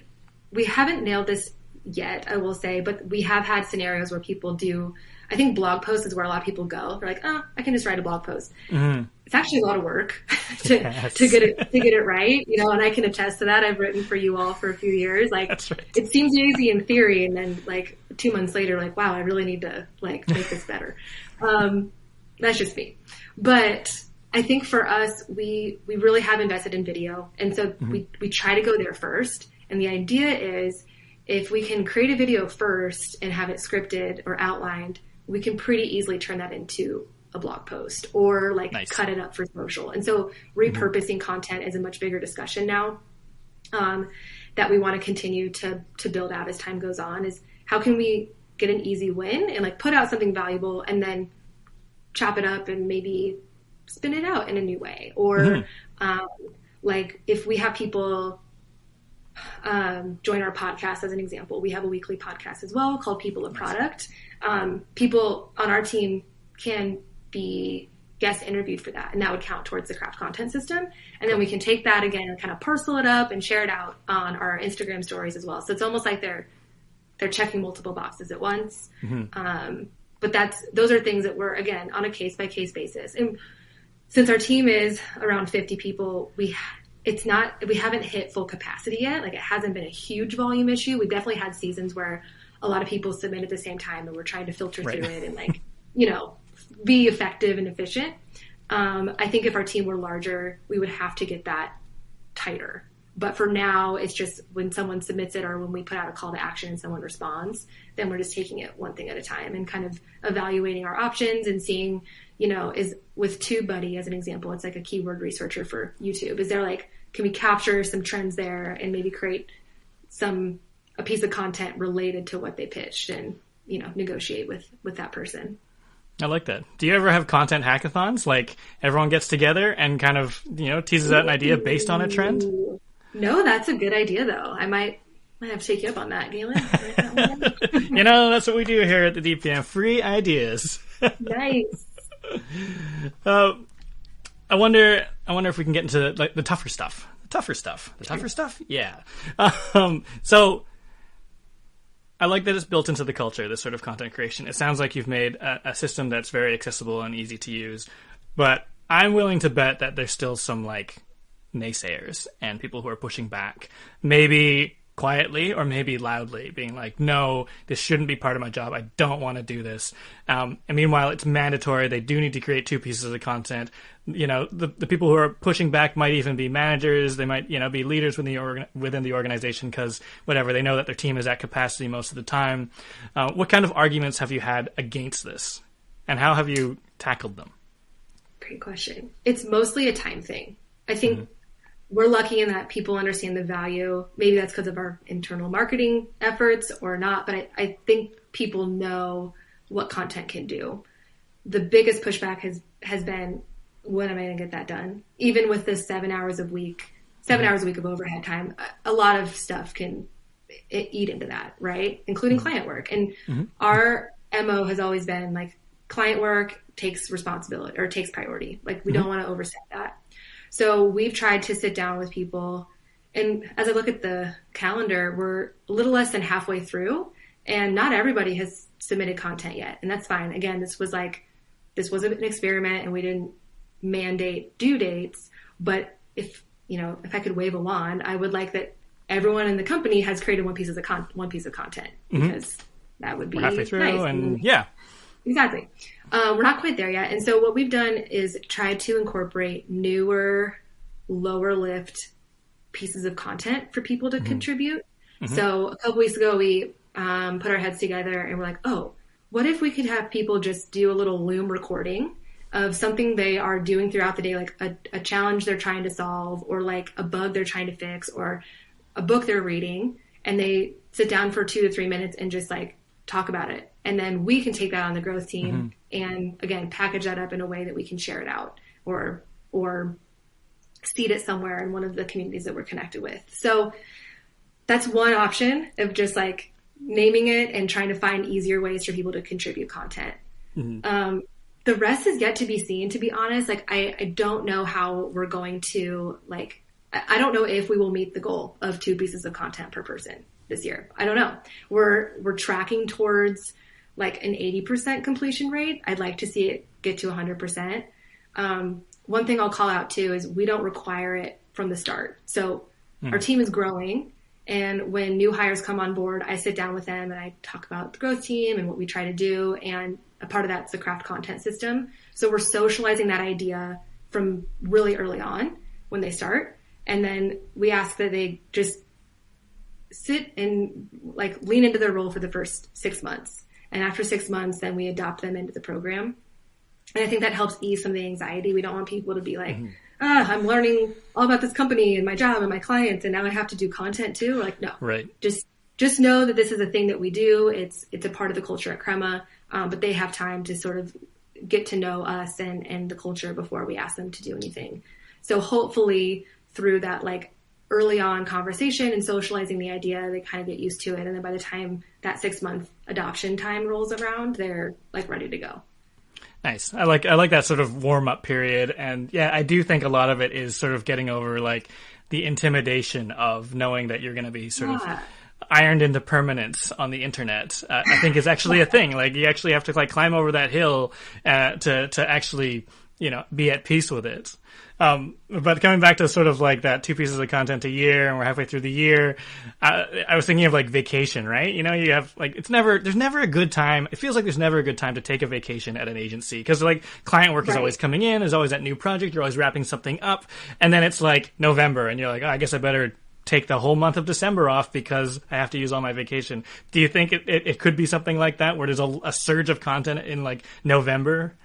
haven't nailed this yet, I will say, but we have had scenarios where people do. I think blog posts is where a lot of people go. They're like, oh, I can just write a blog post. Mm-hmm. It's actually a lot of work to get it right, and I can attest to that. I've written for you all for a few years. Like, that's right. It seems easy in theory, and then like 2 months later, like, wow, I really need to like make this better. That's just me. But I think for us, we really have invested in video. And so we try to go there first. And the idea is, if we can create a video first and have it scripted or outlined, we can pretty easily turn that into a blog post or like cut it up for social. And so repurposing content is a much bigger discussion now, that we want to continue to build out as time goes on, is how can we get an easy win and like put out something valuable and then chop it up and maybe spin it out in a new way. Or like if we have people join our podcast, as an example, we have a weekly podcast as well called People of Product. People on our team can be guest interviewed for that, and that would count towards the craft content system. And then we can take that again and kind of parcel it up and share it out on our Instagram stories as well. So it's almost like they're checking multiple boxes at once. But those are things that we're, again, on a case by case basis. And since our team is around 50 people, we haven't hit full capacity yet. Like, it hasn't been a huge volume issue. We've definitely had seasons where a lot of people submit at the same time, and we're trying to filter through it and like, be effective and efficient. I think if our team were larger, we would have to get that tighter. But for now, it's just when someone submits it or when we put out a call to action and someone responds, then we're just taking it one thing at a time and kind of evaluating our options and seeing, is with TubeBuddy as an example, it's like a keyword researcher for YouTube. Is there like, can we capture some trends there and maybe create a piece of content related to what they pitched and, negotiate with that person? I like that. Do you ever have content hackathons? Like everyone gets together and kind of, teases out an idea based on a trend? No, that's a good idea though. I might have to take you up on that, Galen. That's what we do here at the DPM. Free ideas. Nice. I wonder if we can get into like the tougher stuff. The tougher stuff? Yeah. So I like that it's built into the culture, this sort of content creation. It sounds like you've made a system that's very accessible and easy to use, but I'm willing to bet that there's still some like naysayers and people who are pushing back, maybe quietly or maybe loudly, being like, no, this shouldn't be part of my job. I don't want to do this. And meanwhile, it's mandatory. They do need to create 2 pieces of content. The people who are pushing back might even be managers. They might, be leaders within the organization because whatever, they know that their team is at capacity most of the time. What kind of arguments have you had against this? And how have you tackled them? Great question. It's mostly a time thing. I think we're lucky in that people understand the value. Maybe that's because of our internal marketing efforts or not, but I think people know what content can do. The biggest pushback has been, when am I going to get that done? Even with the 7 hours a week of overhead time, a lot of stuff can eat into that, right? Including client work. And our MO has always been like client work takes responsibility or takes priority. Like we don't want to overstep that. So we've tried to sit down with people. And as I look at the calendar, we're a little less than halfway through and not everybody has submitted content yet. And that's fine. Again, this was an experiment and we didn't mandate due dates, but if I could wave a wand, I would like that everyone in the company has created one piece of content because that would be we're halfway through nice. and yeah. Exactly. We're not quite there yet. And so what we've done is try to incorporate newer, lower lift pieces of content for people to contribute. So a couple weeks ago, we put our heads together and we're like, oh, what if we could have people just do a little Loom recording of something they are doing throughout the day, like a challenge they're trying to solve or like a bug they're trying to fix or a book they're reading, and they sit down for 2 to 3 minutes and just like talk about it. And then we can take that on the growth team and again, package that up in a way that we can share it out or seed it somewhere in one of the communities that we're connected with. So that's one option of just like naming it and trying to find easier ways for people to contribute content. The rest is yet to be seen, to be honest. Like, I don't know how we're going to like, I don't know if we will meet the goal of 2 pieces of content per person this year. I don't know. We're tracking towards like an 80% completion rate. I'd like to see it get to 100%. One thing I'll call out too is we don't require it from the start. So our team is growing, and when new hires come on board, I sit down with them and I talk about the growth team and what we try to do. And a part of that's the craft content system. So we're socializing that idea from really early on when they start. And then we ask that they just sit and like lean into their role for the first 6 months. And after 6 months, then we adopt them into the program. And I think that helps ease some of the anxiety. We don't want people to be like, I'm learning all about this company and my job and my clients, and now I have to do content too. We're like, no, right. Just know that this is a thing that we do. It's a part of the culture at Crema, but they have time to sort of get to know us and the culture before we ask them to do anything. So hopefully through that like early on conversation and socializing the idea, they kind of get used to it. And then by the time that 6-month adoption time rolls around, they're like ready to go. Nice. I like that sort of warm up period. And yeah, I do think a lot of it is sort of getting over like the intimidation of knowing that you're going to be sort of ironed into permanence on the internet. I think is actually a thing. Like you actually have to like climb over that hill to actually, be at peace with it. But coming back to sort of like that 2 pieces of content a year and we're halfway through the year, I was thinking of like vacation, right? You have like, there's never a good time. It feels like there's never a good time to take a vacation at an agency because like client work is always coming in. There's always that new project. You're always wrapping something up. And then it's like November and you're like, I guess I better take the whole month of December off because I have to use all my vacation. Do you think it could be something like that where there's a surge of content in like November?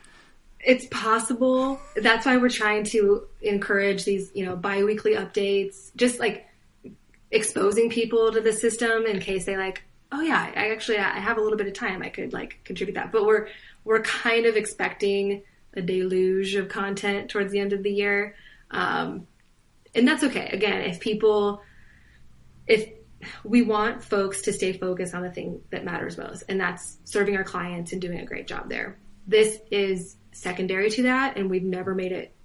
It's possible. That's why we're trying to encourage these, bi-weekly updates, just like exposing people to the system in case they like, oh yeah, I have a little bit of time. I could like contribute that. But we're kind of expecting a deluge of content towards the end of the year. And that's okay. Again, if we want folks to stay focused on the thing that matters most, and that's serving our clients and doing a great job there. This is secondary to that, and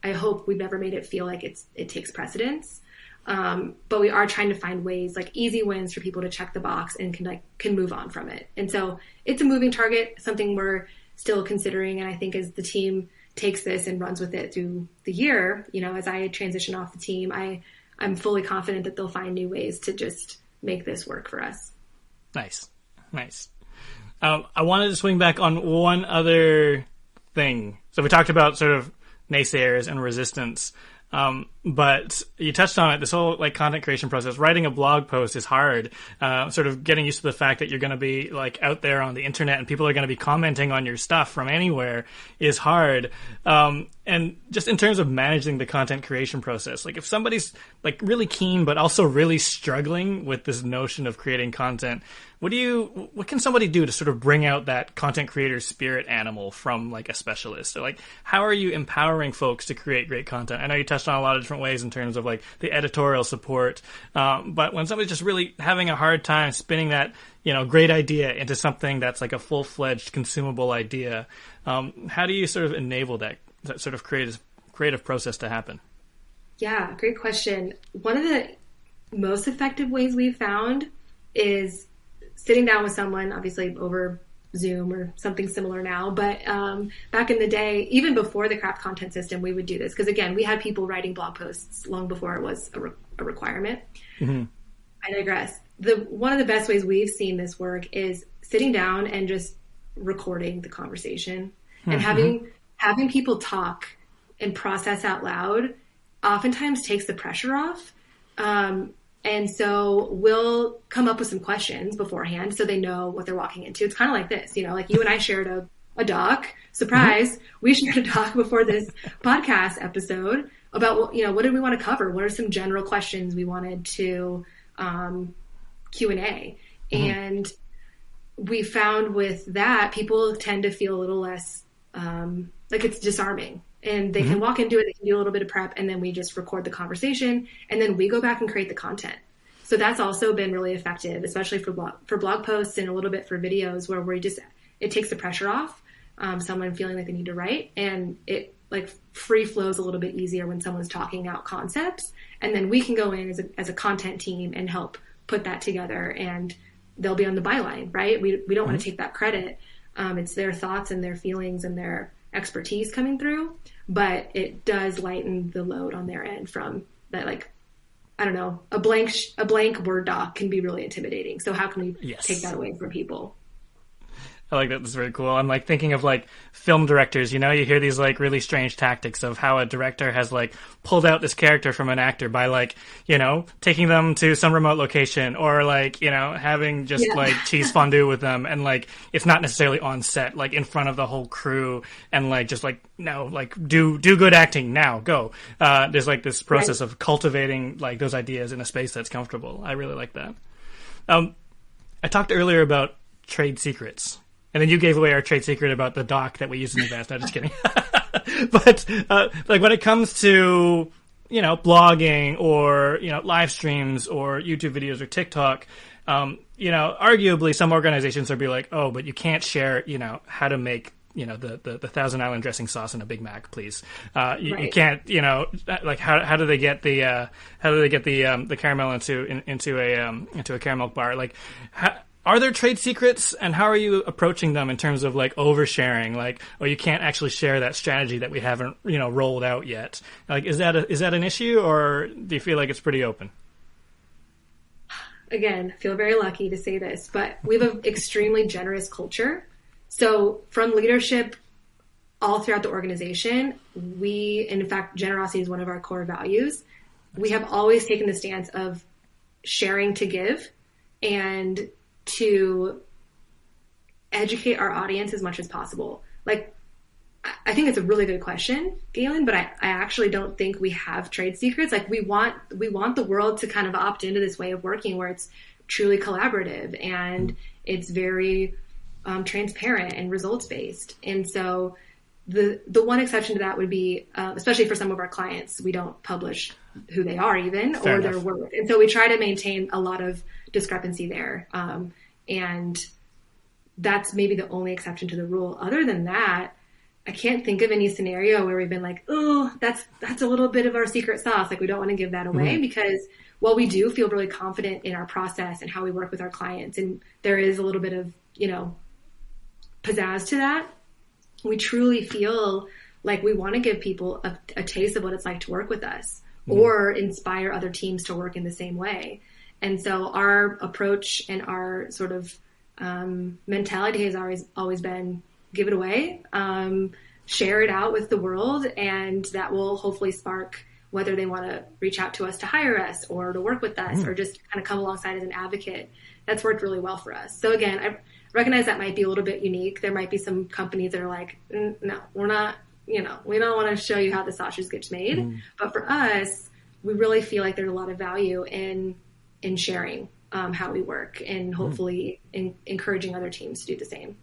I hope we've never made it feel like it takes precedence. But we are trying to find ways, like easy wins for people to check the box and can move on from it. And so it's a moving target, something we're still considering. And I think as the team takes this and runs with it through the year, as I transition off the team, I'm fully confident that they'll find new ways to just make this work for us. Nice. I wanted to swing back on one other thing. So we talked about sort of naysayers and resistance, but you touched on it. This whole like content creation process, writing a blog post is hard. Sort of getting used to the fact that you're going to be like out there on the internet and people are going to be commenting on your stuff from anywhere is hard. And just in terms of managing the content creation process, like if somebody's like really keen but also really struggling with this notion of creating content, what can somebody do to sort of bring out that content creator spirit animal from like a specialist? So like, how are you empowering folks to create great content? I know you touched on a lot of different different ways in terms of like the editorial support. But when somebody's just really having a hard time spinning that, great idea into something that's like a full-fledged consumable idea, how do you sort of enable that sort of creative process to happen? Yeah, great question. One of the most effective ways we've found is sitting down with someone, obviously over Zoom or something similar now, but back in the day, even before the craft content system, we would do this because, again, we had people writing blog posts long before it was a requirement. Mm-hmm. I digress. One of the best ways we've seen this work is sitting down and just recording the conversation and having people talk and process out loud oftentimes takes the pressure off. And so we'll come up with some questions beforehand so they know what they're walking into. It's kind of like this, like you and I shared a doc. Surprise, we shared a doc before this podcast episode about, what did we want to cover? What are some general questions we wanted to Q&A? And we found with that, people tend to feel a little less like it's disarming. And they can walk into it, they can do a little bit of prep, and then we just record the conversation, and then we go back and create the content. So that's also been really effective, especially for blog posts and a little bit for videos where it takes the pressure off, someone feeling like they need to write, and it like free flows a little bit easier when someone's talking out concepts, and then we can go in as a content team and help put that together, and they'll be on the byline, right? We don't want to take that credit. It's their thoughts and their feelings and their expertise coming through, but it does lighten the load on their end from that, like, I don't know, a blank Word doc can be really intimidating. So how can we take that away from people? I like that. That's very cool. I'm like thinking of like film directors, you hear these like really strange tactics of how a director has like pulled out this character from an actor by like, taking them to some remote location or like, having just like cheese fondue with them. And like, it's not necessarily on set, like in front of the whole crew and like, just like, no, like do good acting now, go. There's like this process of cultivating like those ideas in a space that's comfortable. I really like that. I talked earlier about trade secrets. And then you gave away our trade secret about the doc that we use in advance. No, just kidding. But like when it comes to, blogging or, live streams or YouTube videos or TikTok, arguably some organizations will be like, oh, but you can't share, how to make, the Thousand Island dressing sauce in a Big Mac, please. You can't, like how do they get the caramel into a caramel bar? Like, are there trade secrets, and how are you approaching them in terms of like oversharing? Like, oh, you can't actually share that strategy that we haven't, rolled out yet. Like, is that an issue, or do you feel like it's pretty open? Again, I feel very lucky to say this, but we have an extremely generous culture. So from leadership all throughout the organization, and in fact, generosity is one of our core values. We have always taken the stance of sharing to give and to educate our audience as much as possible. Like, I think it's a really good question, Galen, but I actually don't think we have trade secrets. Like, we want the world to kind of opt into this way of working where it's truly collaborative and it's very transparent and results based. And so the one exception to that would be, especially for some of our clients, we don't publish who they are even or their work. And so we try to maintain a lot of discrepancy there. And that's maybe the only exception to the rule. Other than that, I can't think of any scenario where we've been like, oh, that's a little bit of our secret sauce. Like, we don't want to give that away because while we do feel really confident in our process and how we work with our clients, and there is a little bit of, pizzazz to that, we truly feel like we want to give people a taste of what it's like to work with us or inspire other teams to work in the same way. And so our approach and our sort of mentality has always been give it away, share it out with the world, and that will hopefully spark whether they want to reach out to us to hire us or to work with us or just kind of come alongside as an advocate. That's worked really well for us. So again, I recognize that might be a little bit unique. There might be some companies that are like, no, we're not, we don't want to show you how the sausage gets made. But for us, we really feel like there's a lot of value in sharing how we work and hopefully encouraging other teams to do the same.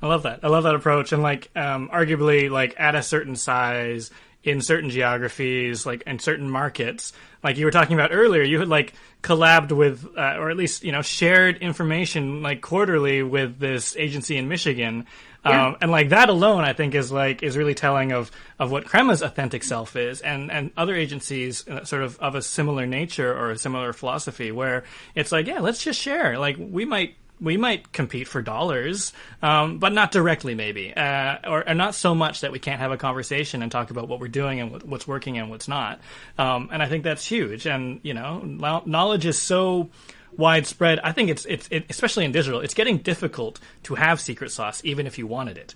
I love that. I love that approach. And like, arguably, like at a certain size, in certain geographies, like in certain markets. Like you were talking about earlier, you had like collabed with, or at least, shared information like quarterly with this agency in Michigan. Yeah. And like that alone, I think is really telling of what Crema's authentic self is, and other agencies sort of a similar nature or a similar philosophy where it's like, yeah, let's just share. Like we might compete for dollars, but not directly maybe, or not so much that we can't have a conversation and talk about what we're doing and what's working and what's not. And I think that's huge. And, knowledge is so widespread. I think it's especially in digital, it's getting difficult to have secret sauce, even if you wanted it.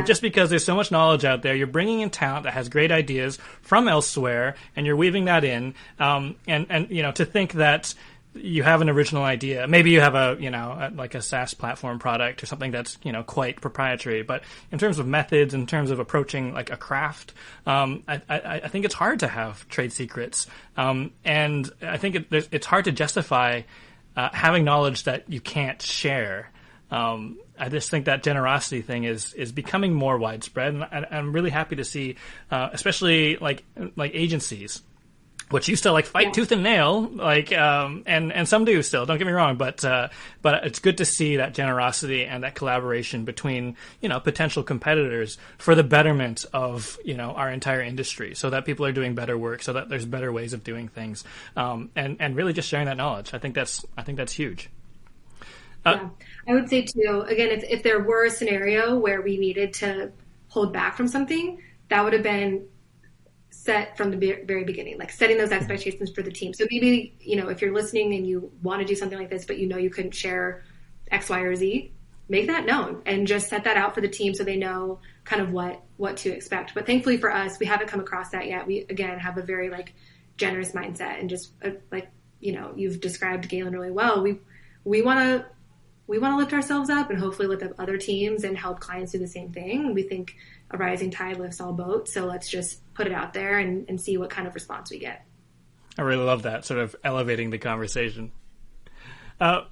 Just because there's so much knowledge out there, you're bringing in talent that has great ideas from elsewhere, and you're weaving that in. And to think that you have an original idea, maybe you have like a SaaS platform product or something that's, quite proprietary, but in terms of methods, in terms of approaching like a craft, I think it's hard to have trade secrets. And I think it's hard to justify having knowledge that you can't share. I just think that generosity thing is becoming more widespread, and I'm really happy to see, especially like agencies, which used to like fight tooth and nail, and some do still. Don't get me wrong, but it's good to see that generosity and that collaboration between potential competitors for the betterment of our entire industry, so that people are doing better work, so that there's better ways of doing things, and really just sharing that knowledge. I think that's huge. Yeah, I would say too. Again, if there were a scenario where we needed to hold back from something, that would have been set from the very beginning, like setting those expectations for the team. So maybe, if you're listening and you want to do something like this, but you couldn't share X, Y, or Z, make that known and just set that out for the team so they know kind of what to expect. But thankfully for us, we haven't come across that yet. We, again, have a very generous mindset, and just you've described Galen really well. We want to lift ourselves up and hopefully lift up other teams and help clients do the same thing. We think a rising tide lifts all boats. So let's just put it out there and see what kind of response we get. I really love that, sort of elevating the conversation. I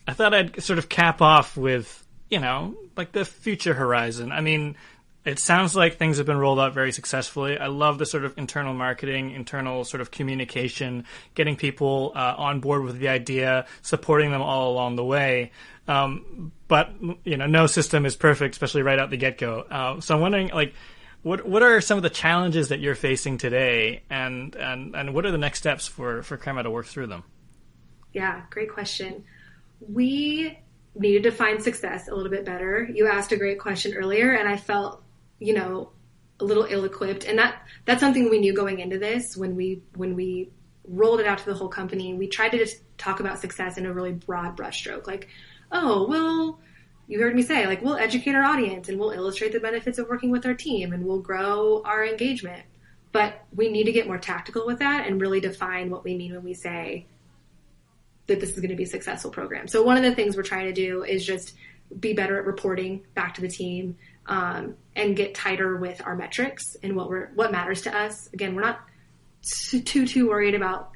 thought I'd sort of cap off with, like the future horizon. I mean, it sounds like things have been rolled out very successfully. I love the sort of internal marketing, internal sort of communication, getting people on board with the idea, supporting them all along the way. But no system is perfect, especially right out the get-go. So I'm wondering, what are some of the challenges that you're facing today, and what are the next steps for Crema to work through them? Yeah, great question. We need to define success a little bit better. You asked a great question earlier, and I felt a little ill-equipped, and that's something we knew going into this. When we rolled it out to the whole company, we tried to just talk about success in a really broad brushstroke, like, oh, well, you heard me say, we'll educate our audience and we'll illustrate the benefits of working with our team and we'll grow our engagement. But we need to get more tactical with that and really define what we mean when we say that this is going to be a successful program. So one of the things we're trying to do is just be better at reporting back to the team, and get tighter with our metrics and what matters to us. Again, we're not too worried about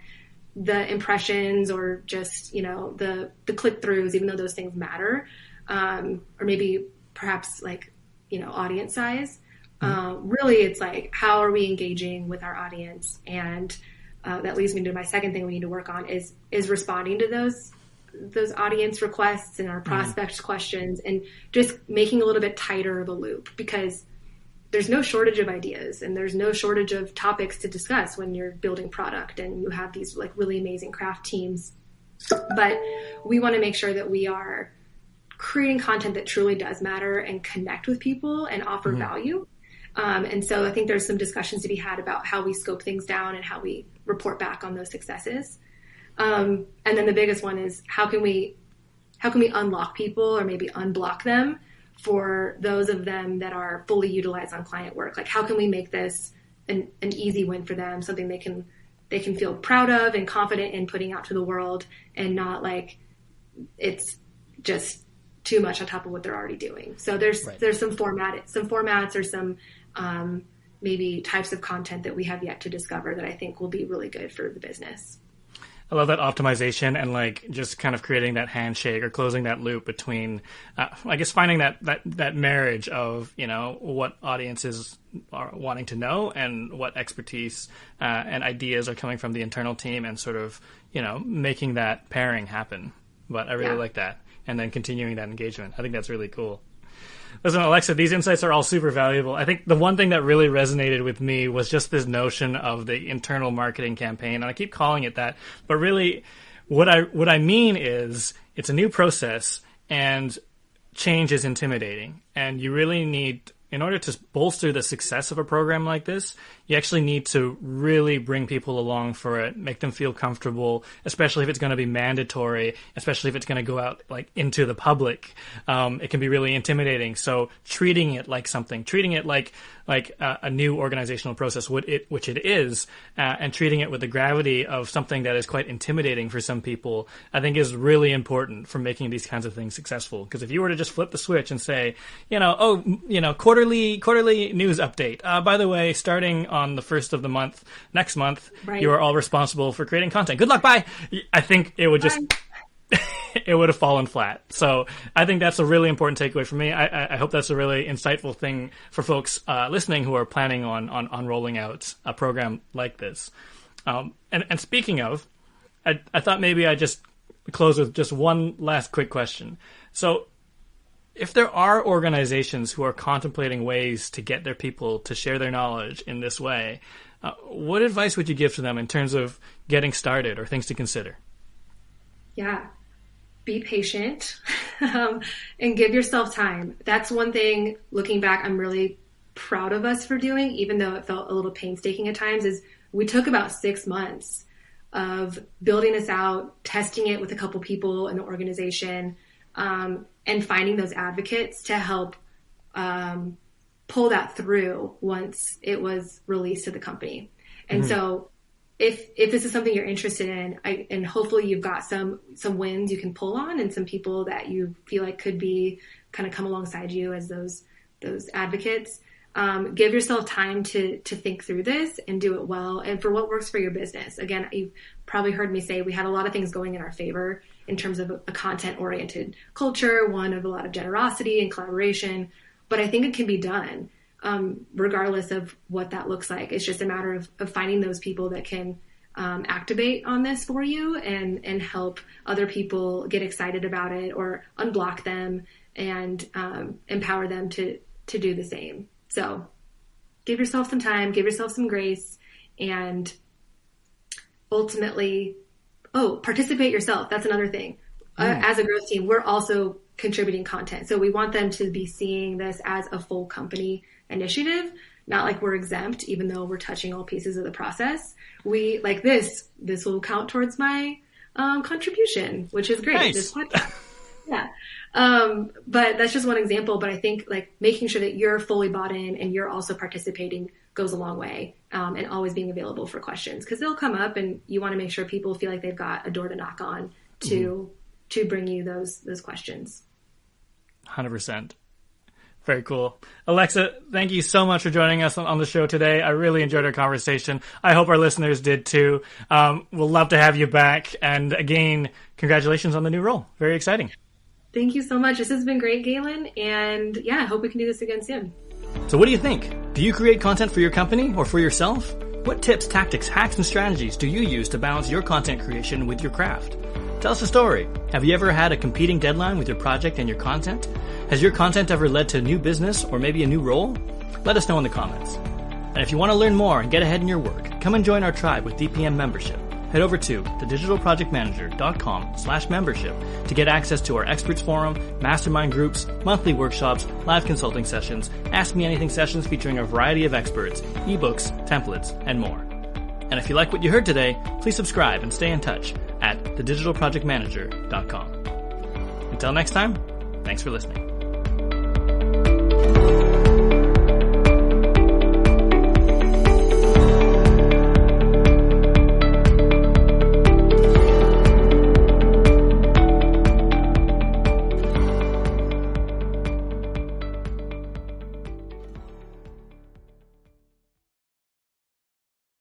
the impressions or just, the click-throughs, even though those things matter, or maybe perhaps audience size. Really, it's how are we engaging with our audience? And that leads me to my second thing we need to work on is responding to those audience requests and our prospect questions, and just making a little bit tighter of a loop, because there's no shortage of ideas and there's no shortage of topics to discuss when you're building product and you have these really amazing craft teams. But we want to make sure that we are creating content that truly does matter and connect with people and offer value. And so I think there's some discussions to be had about how we scope things down and how we report back on those successes. And then the biggest one is how can we unlock people or maybe unblock them for those of them that are fully utilized on client work? How can we make this an easy win for them, something they can feel proud of and confident in putting out to the world, and not it's just too much on top of what they're already doing. So there's some formats or some maybe types of content that we have yet to discover that I think will be really good for the business. I love that optimization and like just kind of creating that handshake or closing that loop between, I guess, finding that marriage of, you know, what audiences are wanting to know and what expertise and ideas are coming from the internal team, and sort of, you know, making that pairing happen. But I really like that. And then continuing that engagement. I think that's really cool. Listen, Alexa, these insights are all super valuable. I think the one thing that really resonated with me was just this notion of the internal marketing campaign. And I keep calling it that. But really, what I mean is it's a new process, and change is intimidating. And you really need, in order to bolster the success of a program like this, you actually need to really bring people along for it, make them feel comfortable, especially if it's going to be mandatory, especially if it's going to go out like into the public. It can be really intimidating. So treating it like something, treating it like a new organizational process, which it is, and treating it with the gravity of something that is quite intimidating for some people, I think is really important for making these kinds of things successful. Because if you were to just flip the switch and say, quarterly news update. By the way, starting on the 1st of the month, next month, you are all responsible for creating content. Good luck, bye! I think it would just... it would have fallen flat. So I think that's a really important takeaway for me. I hope that's a really insightful thing for folks listening who are planning on rolling out a program like this. And speaking of, I thought maybe I'd just close with just one last quick question. So if there are organizations who are contemplating ways to get their people to share their knowledge in this way, what advice would you give to them in terms of getting started or things to consider? Yeah. Be patient and give yourself time. That's one thing, looking back, I'm really proud of us for doing, even though it felt a little painstaking at times, is we took about 6 months of building this out, testing it with a couple people in the organization, and finding those advocates to help pull that through once it was released to the company. And so if this is something you're interested in, and hopefully you've got some wins you can pull on, and some people that you feel like could be kind of come alongside you as those advocates, give yourself time to think through this and do it well, and for what works for your business. Again, you've probably heard me say we had a lot of things going in our favor in terms of a content-oriented culture, one of a lot of generosity and collaboration, but I think it can be done. Regardless of what that looks like. It's just a matter of finding those people that can activate on this for you and help other people get excited about it, or unblock them and empower them to do the same. So give yourself some time, give yourself some grace, and ultimately, participate yourself. That's another thing. As a growth team, we're also contributing content. So we want them to be seeing this as a full company initiative, not like we're exempt, even though we're touching all pieces of the process. We like this will count towards my contribution, which is great. Nice. This podcast. Yeah. But that's just one example. But I think like making sure that you're fully bought in and you're also participating goes a long way. And always being available for questions, because they'll come up, and you want to make sure people feel like they've got a door to knock on to bring you those questions. 100%. Very cool. Alexa, thank you so much for joining us on the show today. I really enjoyed our conversation. I hope our listeners did too. We'll love to have you back. And again, congratulations on the new role. Very exciting. Thank you so much. This has been great, Galen. And yeah, I hope we can do this again soon. So what do you think? Do you create content for your company or for yourself? What tips, tactics, hacks, and strategies do you use to balance your content creation with your craft? Tell us a story. Have you ever had a competing deadline with your project and your content? Has your content ever led to a new business or maybe a new role? Let us know in the comments. And if you want to learn more and get ahead in your work, come and join our tribe with DPM membership. Head over to thedigitalprojectmanager.com/membership to get access to our experts forum, mastermind groups, monthly workshops, live consulting sessions, Ask Me Anything sessions featuring a variety of experts, ebooks, templates, and more. And if you like what you heard today, please subscribe and stay in touch at thedigitalprojectmanager.com. Until next time, thanks for listening.